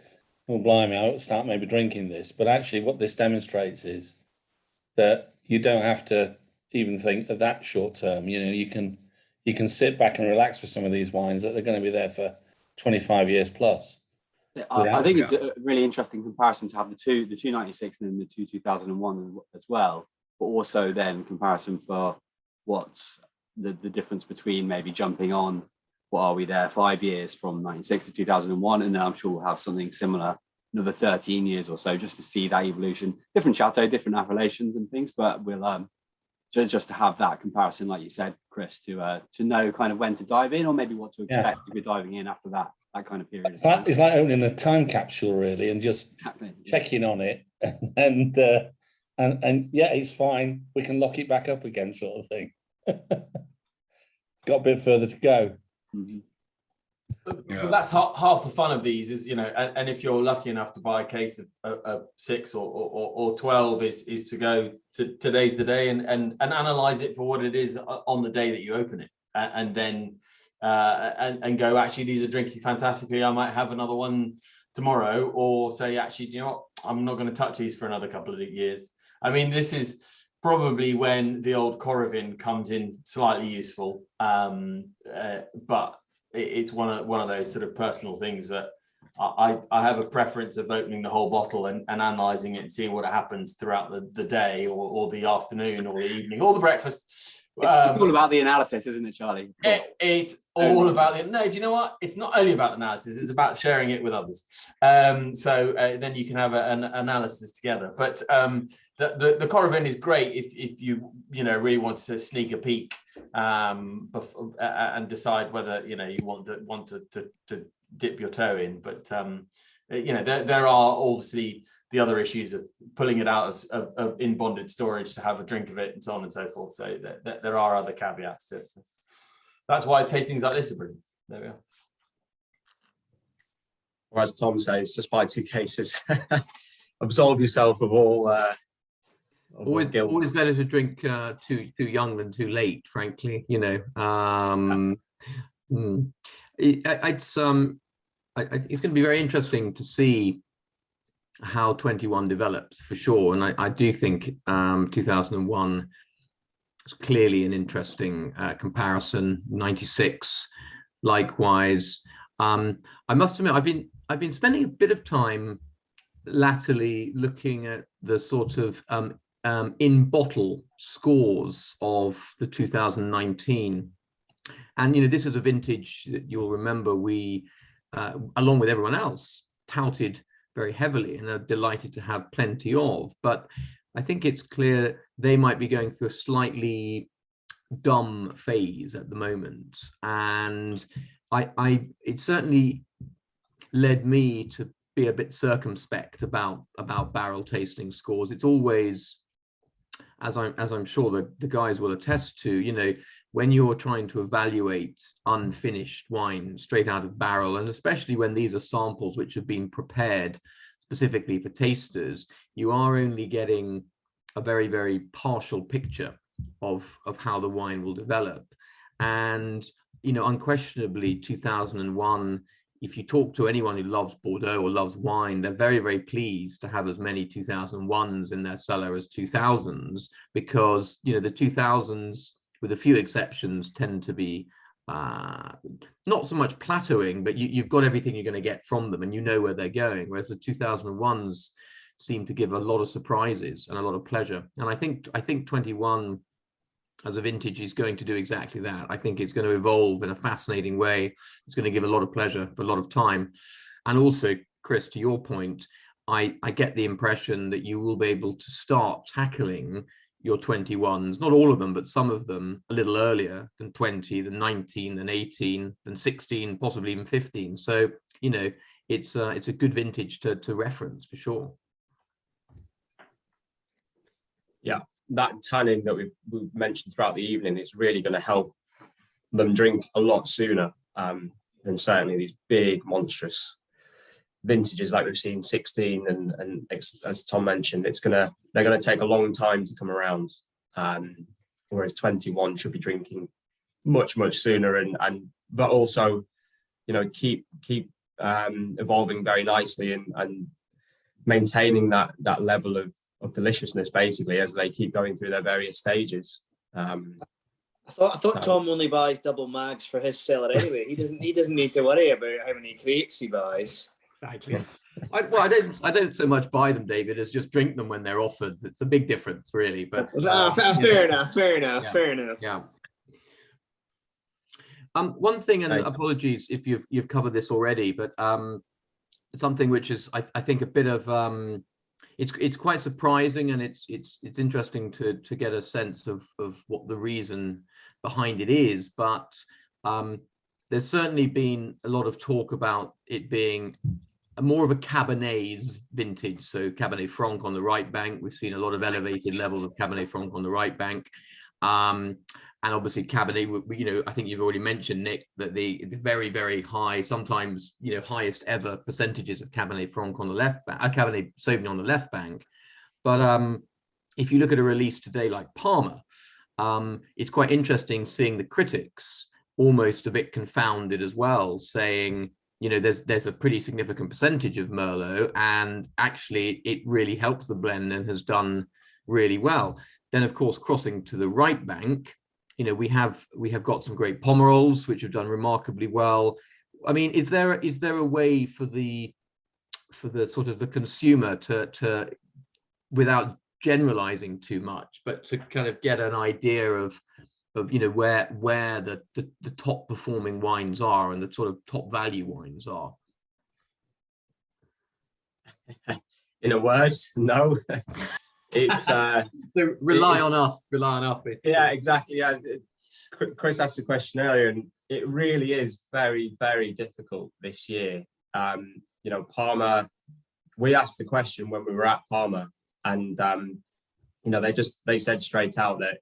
oh, blimey, I'll start maybe drinking this. But actually what this demonstrates is that you don't have to even think of that short term. You know, you can sit back and relax with some of these wines that are going to be there for 25 years plus. I think it's a really interesting comparison to have the two 96 and then the two 2001 as well, but also then comparison for what's the difference between maybe jumping on, what are we there, 5 years from 96 to 2001, and then I'm sure we'll have something similar another 13 years or so, just to see that evolution. Different chateau, different appellations and things, but we'll just to have that comparison, like you said, Chris, to know kind of when to dive in, or maybe what to expect if you're diving in after that kind of period. It's like opening a time capsule, really, and just checking on it, and yeah, it's fine. We can lock it back up again, sort of thing. It's got a bit further to go. Mm-hmm. But that's half the fun of these, is, you know, and if you're lucky enough to buy a case of 6 or 12, is to go to today's the day and analyze it for what it is on the day that you open it, and then and go, actually, these are drinking fantastically, I might have another one tomorrow, or say, actually, do you know what, I'm not going to touch these for another couple of years. I mean, this is probably when the old Coravin comes in slightly useful, but it's one of those sort of personal things that I have a preference of opening the whole bottle and analysing it and seeing what happens throughout the day or the afternoon or the evening or the breakfast. It's all about the analysis, isn't it, Charlie? It's all about the... No, do you know what? It's not only about analysis, it's about sharing it with others. So then you can have an analysis together. But the Coravin is great if you really want to sneak a peek and decide whether you want to dip your toe in. But there are obviously the other issues of pulling it out of in bonded storage to have a drink of it and so on and so forth. So there are other caveats to it. So that's why tastings like this are brilliant. There we are. Or as Tom says, just buy 2 cases. Absolve yourself of all guilt. Always better to drink too young than too late, frankly. It's going to be very interesting to see how 21 develops, for sure. And I do think 2001 is clearly an interesting comparison. 96, likewise. I must admit, I've been spending a bit of time latterly looking at the sort of in bottle scores of the 2019, and this was a vintage that you'll remember we along with everyone else touted very heavily and are delighted to have plenty of. But I think it's clear they might be going through a slightly dumb phase at the moment, and it certainly led me to be a bit circumspect about barrel tasting scores. It's always, as I'm sure that the guys will attest to, you know, when you're trying to evaluate unfinished wine straight out of barrel, and especially when these are samples which have been prepared specifically for tasters, you are only getting a very, very partial picture of how the wine will develop. And, you know, unquestionably 2001, if you talk to anyone who loves Bordeaux or loves wine, they're very, very pleased to have as many 2001s in their cellar as 2000s, because, you know, the 2000s, with a few exceptions, tend to be not so much plateauing, but you've got everything you're going to get from them and you know where they're going, whereas the 2001s seem to give a lot of surprises and a lot of pleasure. And I think 21 as a vintage is going to do exactly that. I think it's going to evolve in a fascinating way. It's going to give a lot of pleasure for a lot of time. And also, Chris, to your point, I get the impression that you will be able to start tackling your 21s, not all of them, but some of them a little earlier than 20, than 19, than 18, than 16, possibly even 15. So, you know, it's a good vintage to reference for sure. Yeah, that tannin that we've mentioned throughout the evening is really going to help them drink a lot sooner than certainly these big monstrous vintages like we've seen 16 and as Tom mentioned, they're gonna take a long time to come around, whereas 21 should be drinking much sooner and but also, you know, keep evolving very nicely and maintaining that level of deliciousness basically as they keep going through their various stages. I thought Tom only buys double mags for his cellar anyway. He doesn't need to worry about how many crates he buys. Exactly. I don't so much buy them, David, as just drink them when they're offered. It's a big difference, really. But fair enough. Yeah. One thing, and apologies if you've covered this already, but something which is I think a bit of it's quite surprising, and it's interesting to get a sense of what the reason behind it is. But there's certainly been a lot of talk about it being more of a Cabernet's vintage. So Cabernet Franc on the right bank. We've seen a lot of elevated levels of Cabernet Franc on the right bank. And obviously Cabernet, you know, I think you've already mentioned, Nick, that the very, very high, sometimes, you know, highest ever percentages of Cabernet Franc on the left bank, Cabernet Sauvignon on the left bank. But if you look at a release today like Palmer, it's quite interesting seeing the critics almost a bit confounded as well, saying, you know, there's a pretty significant percentage of Merlot, and actually it really helps the blend and has done really well. Then, of course, crossing to the right bank, you know, we have got some great Pomerols which have done remarkably well. I mean, is there a way for the sort of the consumer to without generalizing too much, but to kind of get an idea of you know where the top performing wines are and the sort of top value wines are? In a word, no. It's so rely on us basically. Yeah, exactly. Yeah, Chris asked the question earlier, and it really is very, very difficult this year. You know, Palmer, we asked the question when we were at Palmer, and you know, they said straight out that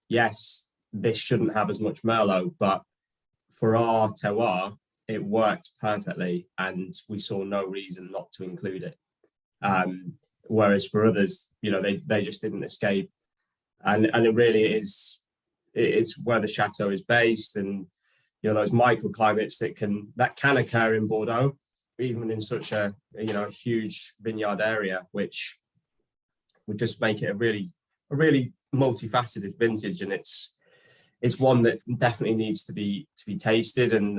yes, this shouldn't have as much Merlot, but for our terroir, it worked perfectly, and we saw no reason not to include it. Whereas for others, you know, they just didn't escape, and it really it's where the chateau is based, and you know, those microclimates that can occur in Bordeaux, even in such a huge vineyard area, which would just make it a really multifaceted vintage, and it's one that definitely needs to be tasted. And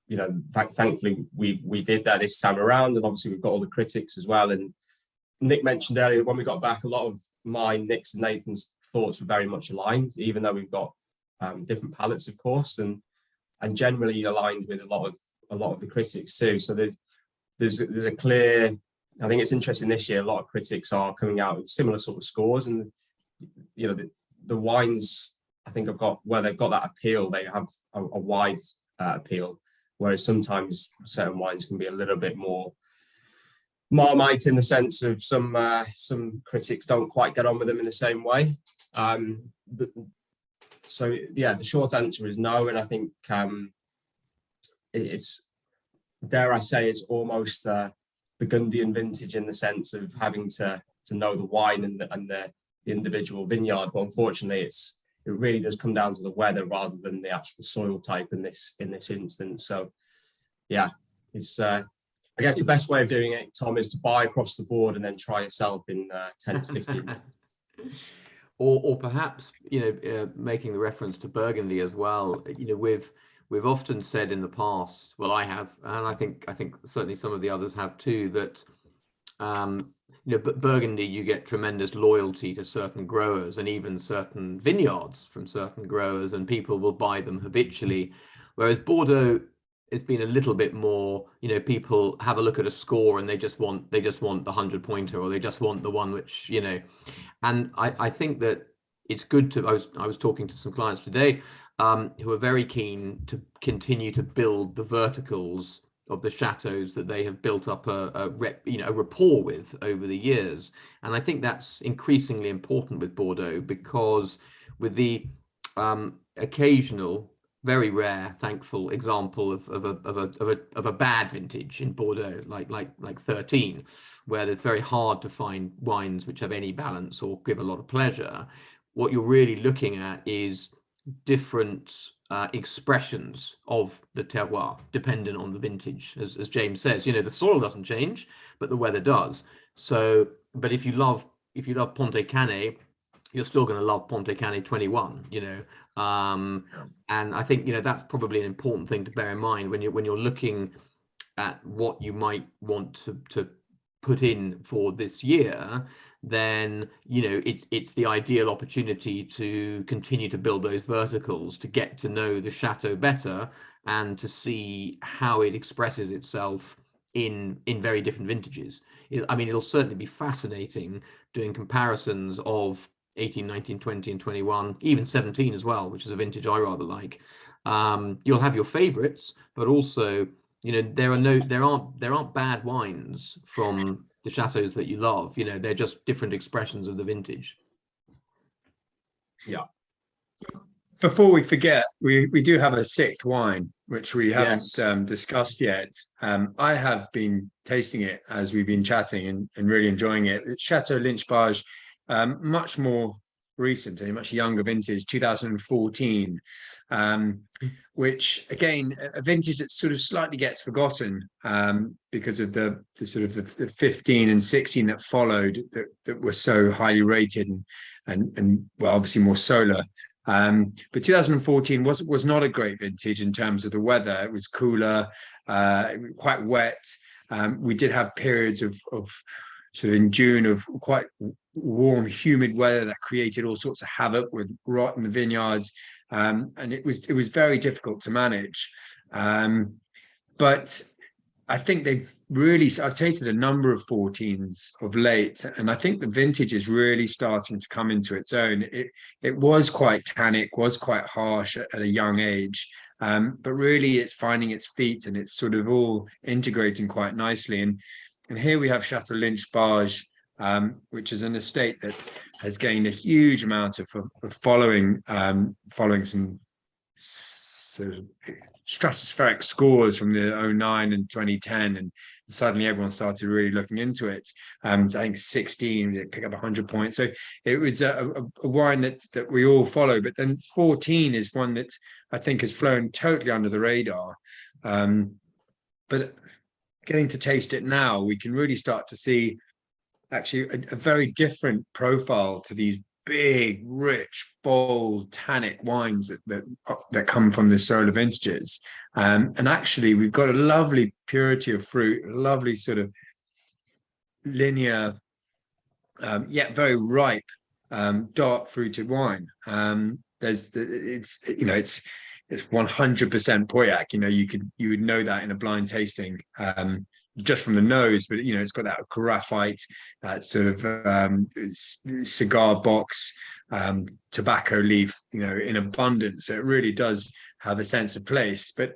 you know, thankfully we did that this time around, and obviously we've got all the critics as well. And Nick mentioned earlier, when we got back, a lot of mine, Nick's and Nathan's thoughts were very much aligned, even though we've got different palettes, of course, and generally aligned with a lot of the critics too. So there's a clear, I think it's interesting this year, a lot of critics are coming out with similar sort of scores, and you know, the wines, I think, have got, where they've got that appeal, they have a wide appeal. Whereas sometimes certain wines can be a little bit more Marmite, in the sense of some critics don't quite get on with them in the same way. So yeah, the short answer is no, and I think it's, dare I say, it's almost Burgundian vintage in the sense of having to know the wine and the individual vineyard. But unfortunately, it really does come down to the weather rather than the actual soil type in this instance. So yeah, it's I guess the best way of doing it, Tom, is to buy across the board and then try yourself in 10 to 15. Or perhaps, making the reference to Burgundy as well. We've often said in the past, well, I have, and I think certainly some of the others have too, that but Burgundy, you get tremendous loyalty to certain growers and even certain vineyards from certain growers, and people will buy them habitually. Whereas Bordeaux, it's been a little bit more, people have a look at a score and they just want the 100-pointer, or they just want the one which, and I think that it's good to, I was talking to some clients today who are very keen to continue to build the verticals of the chateaus that they have built up a rapport with over the years. And I think that's increasingly important with Bordeaux, because with the occasional, very rare, thankful example of a bad vintage in Bordeaux, like 13, where it's very hard to find wines which have any balance or give a lot of pleasure. What you're really looking at is different expressions of the terroir, dependent on the vintage, as James says. The soil doesn't change, but the weather does. So, but if you love Pontet Canet, you're still going to love Pontet Canet 21. And I think that's probably an important thing to bear in mind when you're looking at what you might want to put in for this year. Then it's the ideal opportunity to continue to build those verticals, to get to know the chateau better and to see how it expresses itself in very different vintages. It'll certainly be fascinating doing comparisons of 18, 19, 20 and 21, even 17 as well, which is a vintage I rather like. You'll have your favorites, but also there aren't bad wines from the chateaus that you love. They're just different expressions of the vintage. Yeah. Before we forget, we do have a sixth wine which we haven't discussed yet. I have been tasting it as we've been chatting and really enjoying it. It's Chateau Lynch Barge, much more recent, a much younger vintage, 2014, which again, a vintage that sort of slightly gets forgotten because of the sort of the 15 and 16 that followed that were so highly rated and well, obviously more solar. But 2014 was not a great vintage in terms of the weather. It was cooler, quite wet. We did have periods of sort of in June of quite warm, humid weather that created all sorts of havoc with rot in the vineyards, and it was very difficult to manage. But I think I've tasted a number of 14s of late, and I think the vintage is really starting to come into its own. It was quite tannic, was quite harsh at a young age, but really it's finding its feet and it's sort of all integrating quite nicely. And here we have Chateau Lynch Barge, which is an estate that has gained a huge amount of following some sort of stratospheric scores from the 09 and 2010, and suddenly everyone started really looking into it. So I think 16 it picked up 100 points. So it was a wine that we all follow. But then 14 is one that I think has flown totally under the radar. But getting to taste it now, we can really start to see actually a very different profile to these big, rich, bold, tannic wines that come from the solar vintages. And actually, we've got a lovely purity of fruit, a lovely sort of linear, yet very ripe, dark fruited wine. It's 100% Pauillac. You would know that in a blind tasting. Just from the nose, but it's got that graphite, that sort of cigar box, tobacco leaf, in abundance. So it really does have a sense of place. But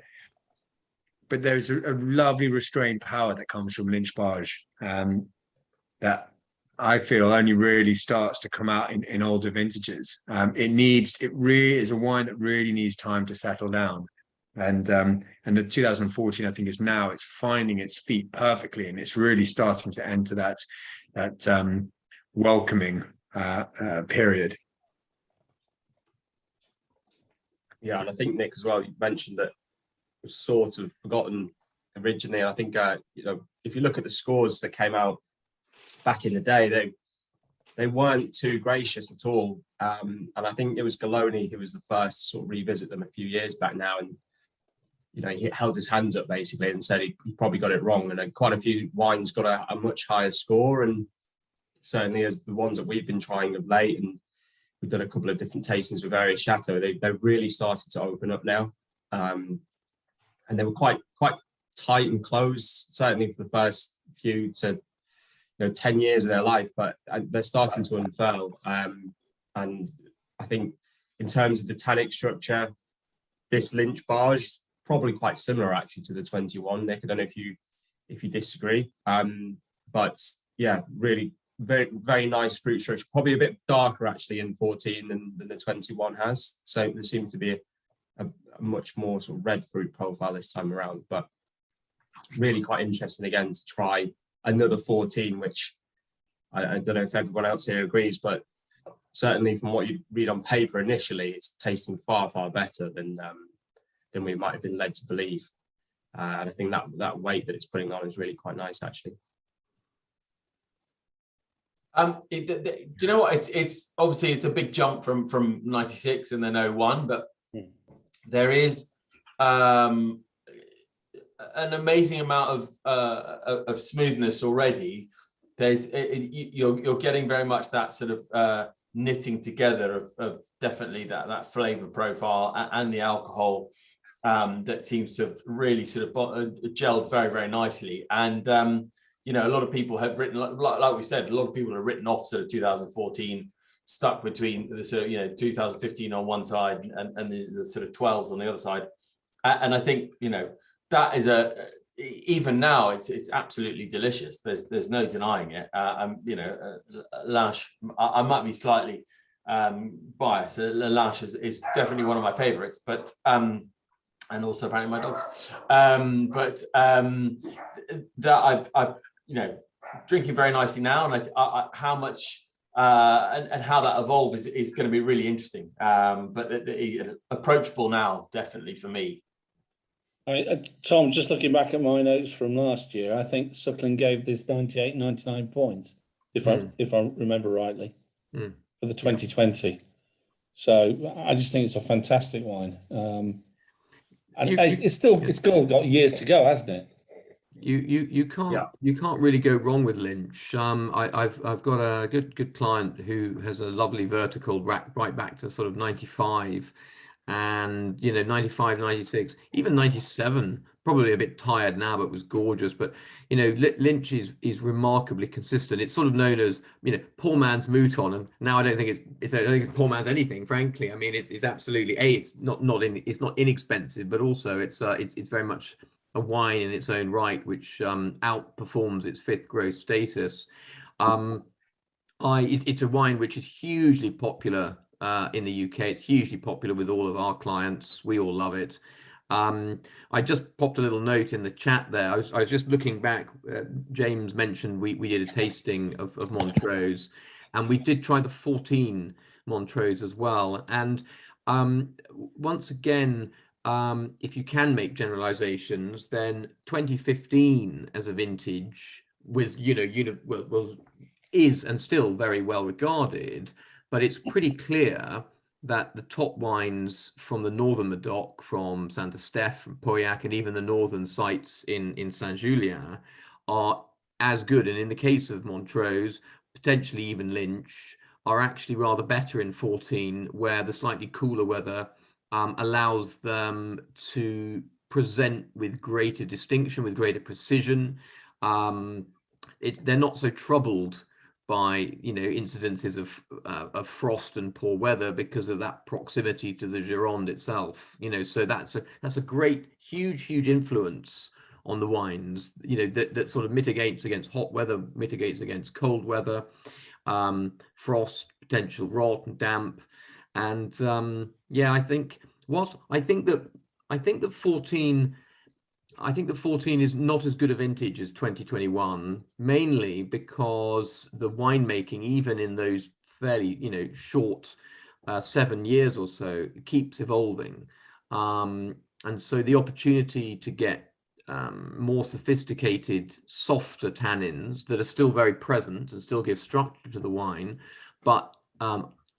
but there's a lovely restrained power that comes from Lynch Barge that I feel only really starts to come out in older vintages. It really is a wine that really needs time to settle down. And the 2014, I think, it's finding its feet perfectly, and it's really starting to enter that welcoming period. Yeah, and I think, Nick, as well, you mentioned that it was sort of forgotten originally. And I think if you look at the scores that came out back in the day, they weren't too gracious at all. And I think it was Galoni who was the first to sort of revisit them a few years back now. And, he held his hands up basically and said he probably got it wrong. And then quite a few wines got a much higher score. And certainly as the ones that we've been trying of late, and we've done a couple of different tastings with various Chateau, they've really started to open up now. And they were quite tight and close, certainly for the first few to 10 years of their life, but they're starting to unfurl. And I think in terms of the tannic structure, this Lynch Barge is probably quite similar actually to the 21, Nick. I don't know if you disagree. But yeah, really very, very nice fruit structure, probably a bit darker actually in 14 than the 21 has. So there seems to be a much more sort of red fruit profile this time around, but really quite interesting again to try another 14, which I don't know if everyone else here agrees, but certainly from what you read on paper initially, it's tasting far, far better than we might have been led to believe. And I think that weight that it's putting on is really quite nice, actually. Do you know what? It's obviously it's a big jump from 96 and then 01, but there is an amazing amount of smoothness already. You're getting very much that sort of knitting together of definitely that flavor profile and the alcohol that seems to have really sort of gelled very, very nicely. And a lot of people have written, like we said, a lot of people have written off sort of 2014, stuck between the sort of 2015 on one side and the sort of 12s on the other side. And I think that is even now it's absolutely delicious. There's no denying it. Lynch, I might be slightly biased. Lynch is definitely one of my favorites, but and also apparently my dogs. That I've drinking very nicely now, and how much and how that evolves is going to be really interesting. But approachable now, definitely for me. Tom, just looking back at my notes from last year, I think Suckling gave this 98, 99 points, if I remember rightly, for the 2020. So I just think it's a fantastic wine. And it's still got years to go, hasn't it? You can't really go wrong with Lynch. I've got a good client who has a lovely vertical right back to sort of 95, and 95, 96, even 97, probably a bit tired now, but was gorgeous. But Lynch is remarkably consistent. It's sort of known as poor man's Mouton, and now I don't think it's poor man's anything, frankly. I mean, it's absolutely it's not inexpensive, but also it's very much a wine in its own right, which outperforms its fifth growth status. It's a wine which is hugely popular in the UK. It's hugely popular with all of our clients. We all love it. I just popped a little note in the chat there. I was just looking back. James mentioned we did a tasting of Montrose, and we did try the 14 Montrose as well. And once again, if you can make generalizations, then 2015 as a vintage was is and still very well regarded, but it's pretty clear that the top wines from the northern Medoc, from Saint Estèphe, from Pauillac, and even the northern sites in Saint-Julien are as good. And in the case of Montrose, potentially even Lynch, are actually rather better in 14, where the slightly cooler weather allows them to present with greater distinction, with greater precision. They're not so troubled by, you know, incidences of frost and poor weather because of that proximity to the Gironde itself. You know, so that's a great, huge influence on the wines. You know, that sort of mitigates against hot weather, mitigates against cold weather, frost, potential rot and damp, and yeah, I think that 14. I think the 14 is not as good a vintage as 2021, mainly because the winemaking, even in those fairly, you know, short 7 years or so, keeps evolving. And so the opportunity to get more sophisticated, softer tannins that are still very present and still give structure to the wine, but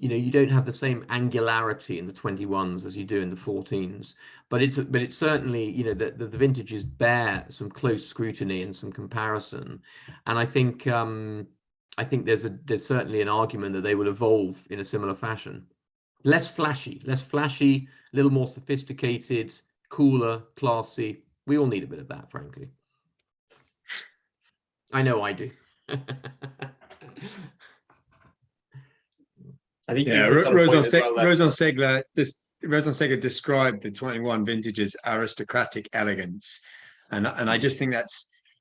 you know, you don't have the same angularity in the 21s as you do in the 14s, but it's certainly, you know, the vintages bear some close scrutiny and some comparison, and I think there's certainly an argument that they will evolve in a similar fashion, less flashy, a little more sophisticated, cooler, classy. We all need a bit of that, frankly. I know I do. I think Roseanne Stagler described the 21 vintage as aristocratic elegance, and I just think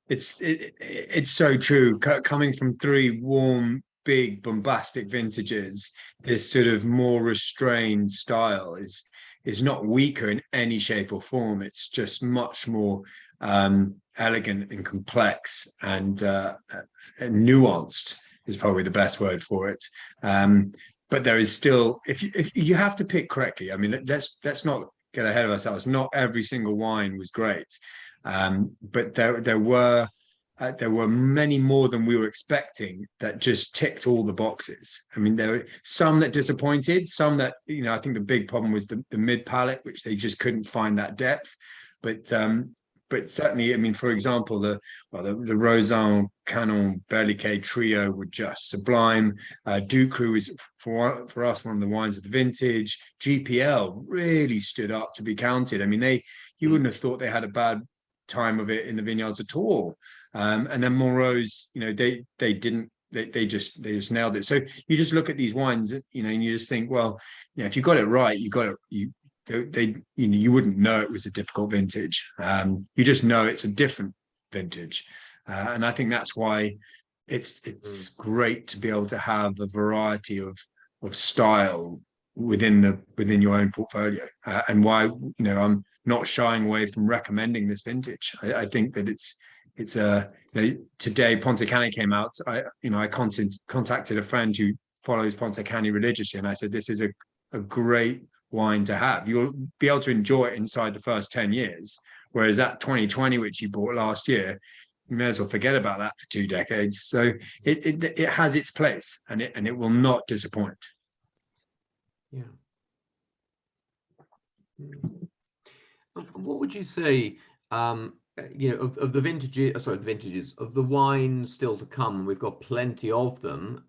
it's so true. Coming from 3 warm, big, bombastic vintages, this sort of more restrained style is not weaker in any shape or form. It's just much more elegant and complex and nuanced is probably the best word for it. But there is still, if you have to pick correctly, I mean, let's not get ahead of ourselves. Not every single wine was great, but there were many more than we were expecting that just ticked all the boxes. I mean, there were some that disappointed, some that, you know, I think the big problem was the mid palate, which they just couldn't find that depth. But certainly, I mean, for example, the Roseanne Canon Berliquet trio were just sublime. Ducru is for us one of the wines of the vintage. GPL really stood up to be counted. I mean, you wouldn't have thought they had a bad time of it in the vineyards at all. And then Montrose, you know, they just nailed it. So you just look at these wines, you know, and you just think, well, you know, if you got it right, you wouldn't know it was a difficult vintage. You just know it's a different vintage, and I think that's why it's great to be able to have a variety of style within your own portfolio, and why, you know, I'm not shying away from recommending this vintage. I think that it's you know, today Ponte Cane came out. I contacted a friend who follows Ponte Cane religiously, and I said, this is a great wine to have. You'll be able to enjoy it inside the first 10 years, whereas that 2020, which you bought last year, you may as well forget about that for 2 decades. So it has its place, and it will not disappoint. Yeah. What would you say, you know, of the vintages of the wines still to come? We've got plenty of them.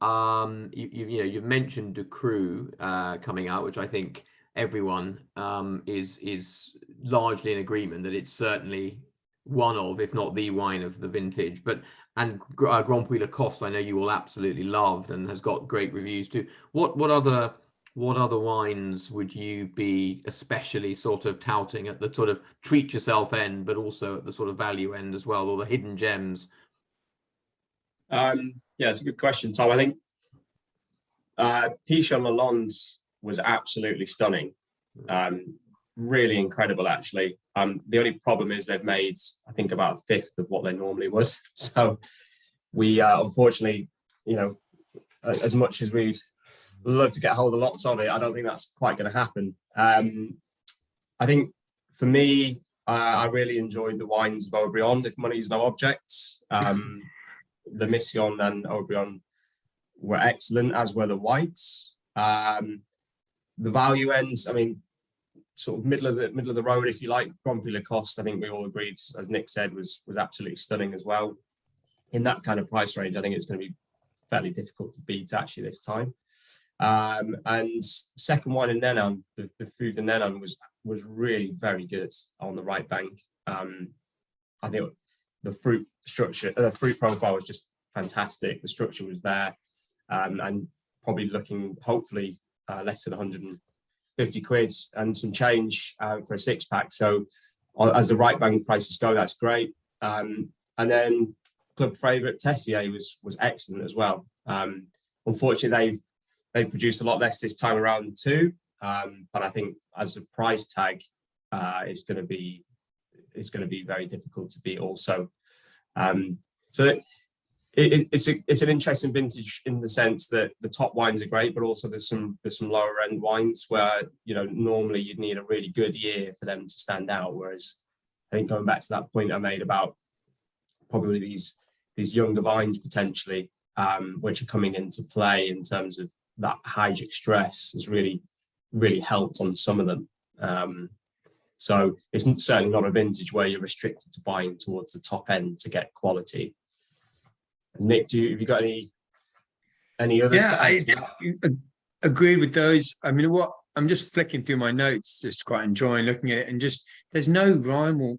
You've mentioned Ducru coming out, which I think everyone is largely in agreement that it's certainly one of, if not the wine of the vintage. And Grand Puy Lacoste, I know you will absolutely love and has got great reviews too. What other wines would you be especially sort of touting at the sort of treat yourself end, but also at the sort of value end as well, or the hidden gems? Yeah, it's a good question, Tom. I think Pichon Lalonde was absolutely stunning. Really incredible, actually. The only problem is they've made, I think, about a fifth of what they normally would. So we unfortunately, you know, as much as we'd love to get hold of lots of it, I don't think that's quite going to happen. I think for me, I really enjoyed the wines of Aubryon, if money is no object. The Mission and Aubryon were excellent, as were the whites. The value ends, I mean, sort of middle of the road, if you like. Grand Puy Lacoste, I think we all agreed, as Nick said, was absolutely stunning as well. In that kind of price range, I think it's going to be fairly difficult to beat actually this time. And second wine in Nenan, the Fou de Nenan was really very good on the right bank. I think the fruit structure, the fruit profile was just fantastic. The structure was there. and probably looking hopefully less than 150 quid and some change for a 6-pack. So as the right bank prices go, that's great. And then club favourite Tessier was excellent as well. Unfortunately, they've produced a lot less this time around too. But I think as a price tag, it's going to be very difficult to beat also. So it's an interesting vintage in the sense that the top wines are great, but also there's some lower end wines where, you know, normally you'd need a really good year for them to stand out. Whereas I think going back to that point I made about probably these younger vines potentially, which are coming into play in terms of that hydric stress has really helped on some of them. So it's certainly not a vintage where you're restricted to buying towards the top end to get quality. Nick, have you got any others? Yeah, I agree with those. I mean, I'm just flicking through my notes, just quite enjoying looking at it, and just there's no rhyme or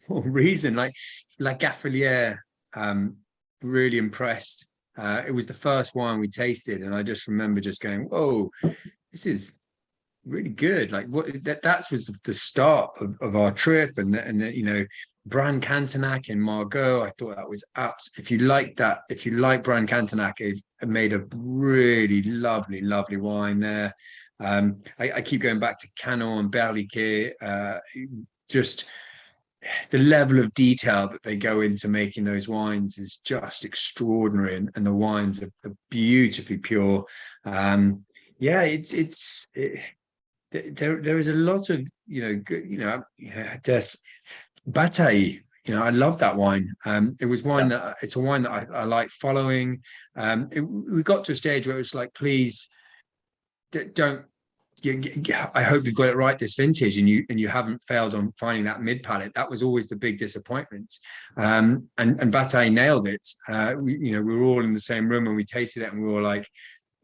reason. Like Gaffelier, really impressed. It was the first wine we tasted, and I just remember just going, "Whoa, this is really good." Like that was the start of our trip, and you know, Bran Cantenac and Margaux. I thought that was if you like Bran Cantenac, it made a really lovely wine there. I keep going back to Canon and Berliquet. Just the level of detail that they go into making those wines is just extraordinary, and the wines are beautifully pure. There is a lot of, you know, good, you know, Bataille. You know, I love that wine. It was it's a wine that I like following. We got to a stage where it was like, please don't. I hope you've got it right this vintage, and you haven't failed on finding that mid palate. That was always the big disappointment. And Bataille nailed it. We were all in the same room and we tasted it, and we were like,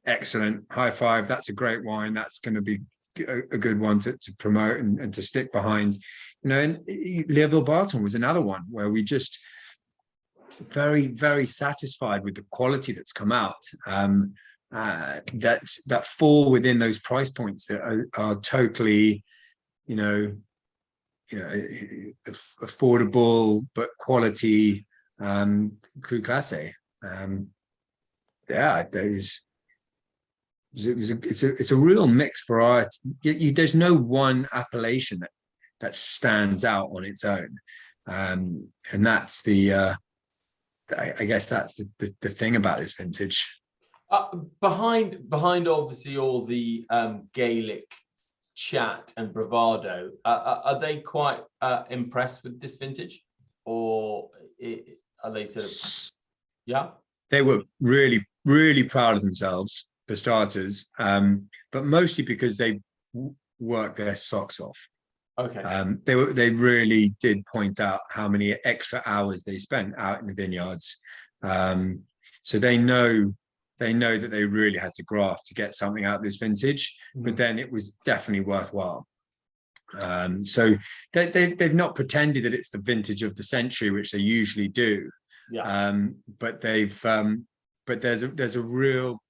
excellent, high five. That's a great wine. That's going to be a good one to promote and to stick behind. You know, and Leauville-Barton was another one where we just very, very satisfied with the quality that's come out. That fall within those price points that are totally, affordable but quality, cru classe. It's a real mix variety. There's no one appellation that stands out on its own, and that's I guess that's the thing about this vintage. Behind obviously all the Gaelic chat and bravado, are they quite impressed with this vintage, or are they sort of, yeah? They were really, really proud of themselves for starters, but mostly because they worked their socks off. Okay. They really did point out how many extra hours they spent out in the vineyards. So they know that they really had to graft to get something out of this vintage, but then it was definitely worthwhile. So they've not pretended that it's the vintage of the century, which they usually do. Yeah. But there's a real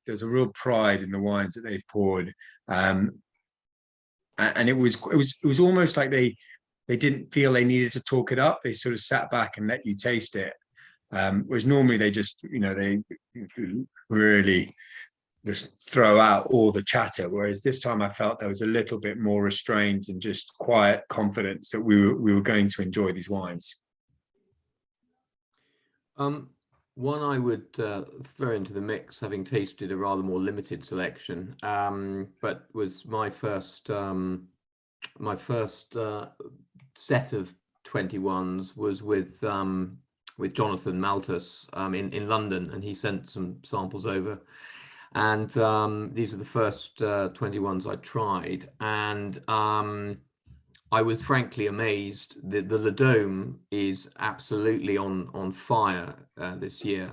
pride in the wines that they've poured. And it was almost like they didn't feel they needed to talk it up. They sort of sat back and let you taste it. Whereas normally they just, they really just throw out all the chatter. Whereas this time I felt there was a little bit more restraint and just quiet confidence that we were going to enjoy these wines. One I would throw into the mix, having tasted a rather more limited selection, but was my first set of 21s was with Jonathan Malthus in London, and he sent some samples over, and these were the first 21s I tried, and I was frankly amazed. The Le Dôme is absolutely on fire this year,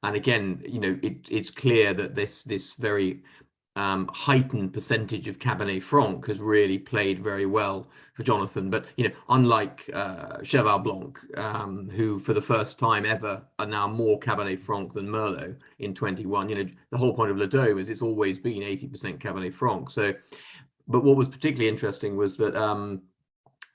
and again, it's clear that this very heightened percentage of Cabernet Franc has really played very well for Jonathan. But unlike Cheval Blanc, who for the first time ever are now more Cabernet Franc than Merlot in 21. The whole point of Le Dome is it's always been 80% Cabernet Franc. So, but what was particularly interesting was that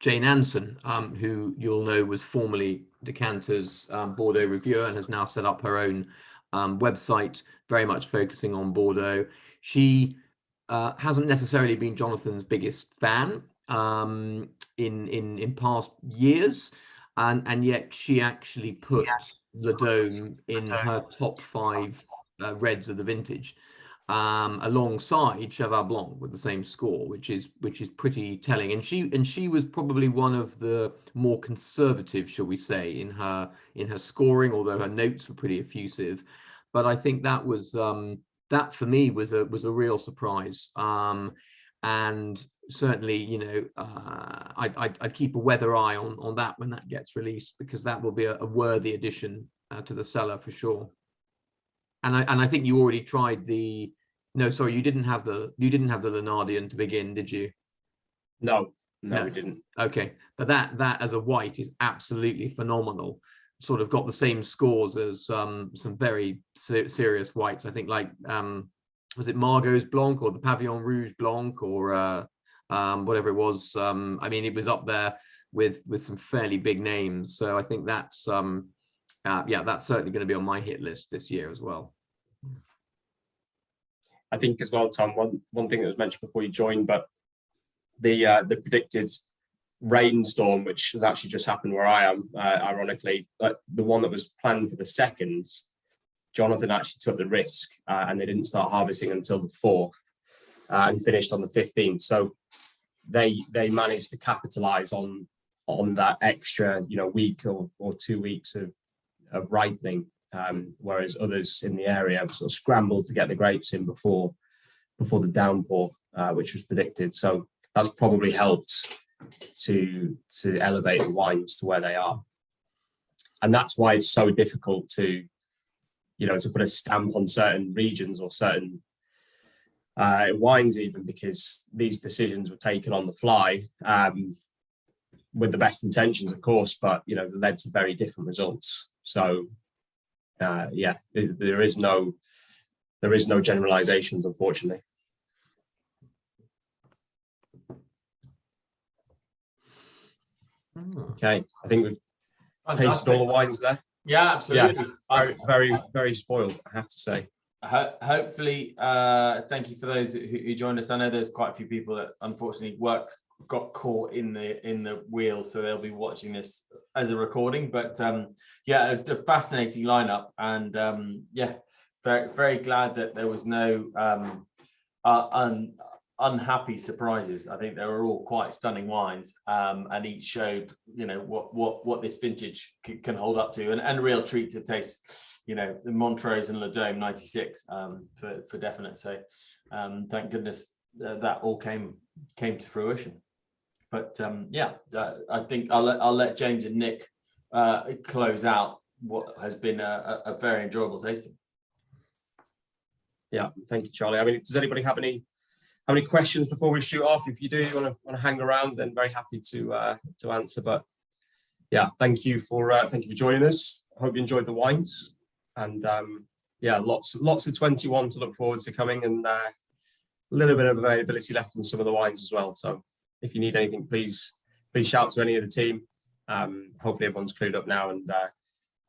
Jane Anson, who you'll know was formerly Decanter's Bordeaux reviewer and has now set up her own website, very much focusing on Bordeaux. She hasn't necessarily been Jonathan's biggest fan in past years, and yet she actually put Le Dome in her top 5 reds of the vintage, alongside Cheval Blanc with the same score, which is pretty telling. And she was probably one of the more conservative, shall we say, in her scoring, although her notes were pretty effusive. But I think that was that for me was a real surprise. And certainly, I'd keep a weather eye on that when that gets released, because that will be a worthy addition to the cellar for sure. And I think you already tried the. No, sorry, you didn't have the Lenardian to begin, did you? No, we didn't. Okay, but that as a white is absolutely phenomenal. Sort of got the same scores as some very serious whites. I think, like was it Margot's Blanc or the Pavillon Rouge Blanc or whatever it was. I mean, it was up there with some fairly big names. So I think that's that's certainly going to be on my hit list this year as well. I think as well, Tom, one thing that was mentioned before you joined, but the predicted rainstorm, which has actually just happened where I am, ironically, but the one that was planned for the 2nd, Jonathan actually took the risk, and they didn't start harvesting until the 4th, and finished on the 15th. So they managed to capitalize on that extra week or 2 weeks of ripening. Whereas others in the area sort of scrambled to get the grapes in before the downpour, which was predicted. So that's probably helped to elevate the wines to where they are. And that's why it's so difficult to put a stamp on certain regions or certain wines, even, because these decisions were taken on the fly, with the best intentions, of course, but they led to very different results. So there is no generalizations, unfortunately. Okay, I think we've tasted all the wines there. Yeah, absolutely. Yeah, very, very spoiled, I have to say. Hopefully, thank you for those who joined us. I know there's quite a few people that unfortunately got caught in the wheel, so they'll be watching this as a recording. But a fascinating lineup, and very, very glad that there was no unhappy surprises. I think they were all quite stunning wines, and each showed what this vintage can hold up to, and a real treat to taste the Montrose and Le Dome 96 for definite. So thank goodness that all came to fruition. But I think I'll let James and Nick close out what has been a very enjoyable tasting. Yeah, thank you, Charlie. I mean, does anybody have any questions before we shoot off? If you do, you want to hang around, then very happy to answer. But yeah, thank you for joining us. I hope you enjoyed the wines, and lots of 21 to look forward to coming, and a little bit of availability left on some of the wines as well. So if you need anything, please shout to any of the team. Hopefully everyone's clued up now, and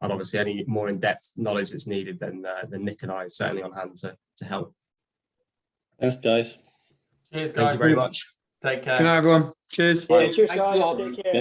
obviously any more in-depth knowledge that's needed, then Nick and I are certainly on hand to help. Thanks, guys. Cheers, guys. Thank you very much. Take care. Good night, everyone. Cheers. Yeah, cheers, Thanks a guys. lot. Take care.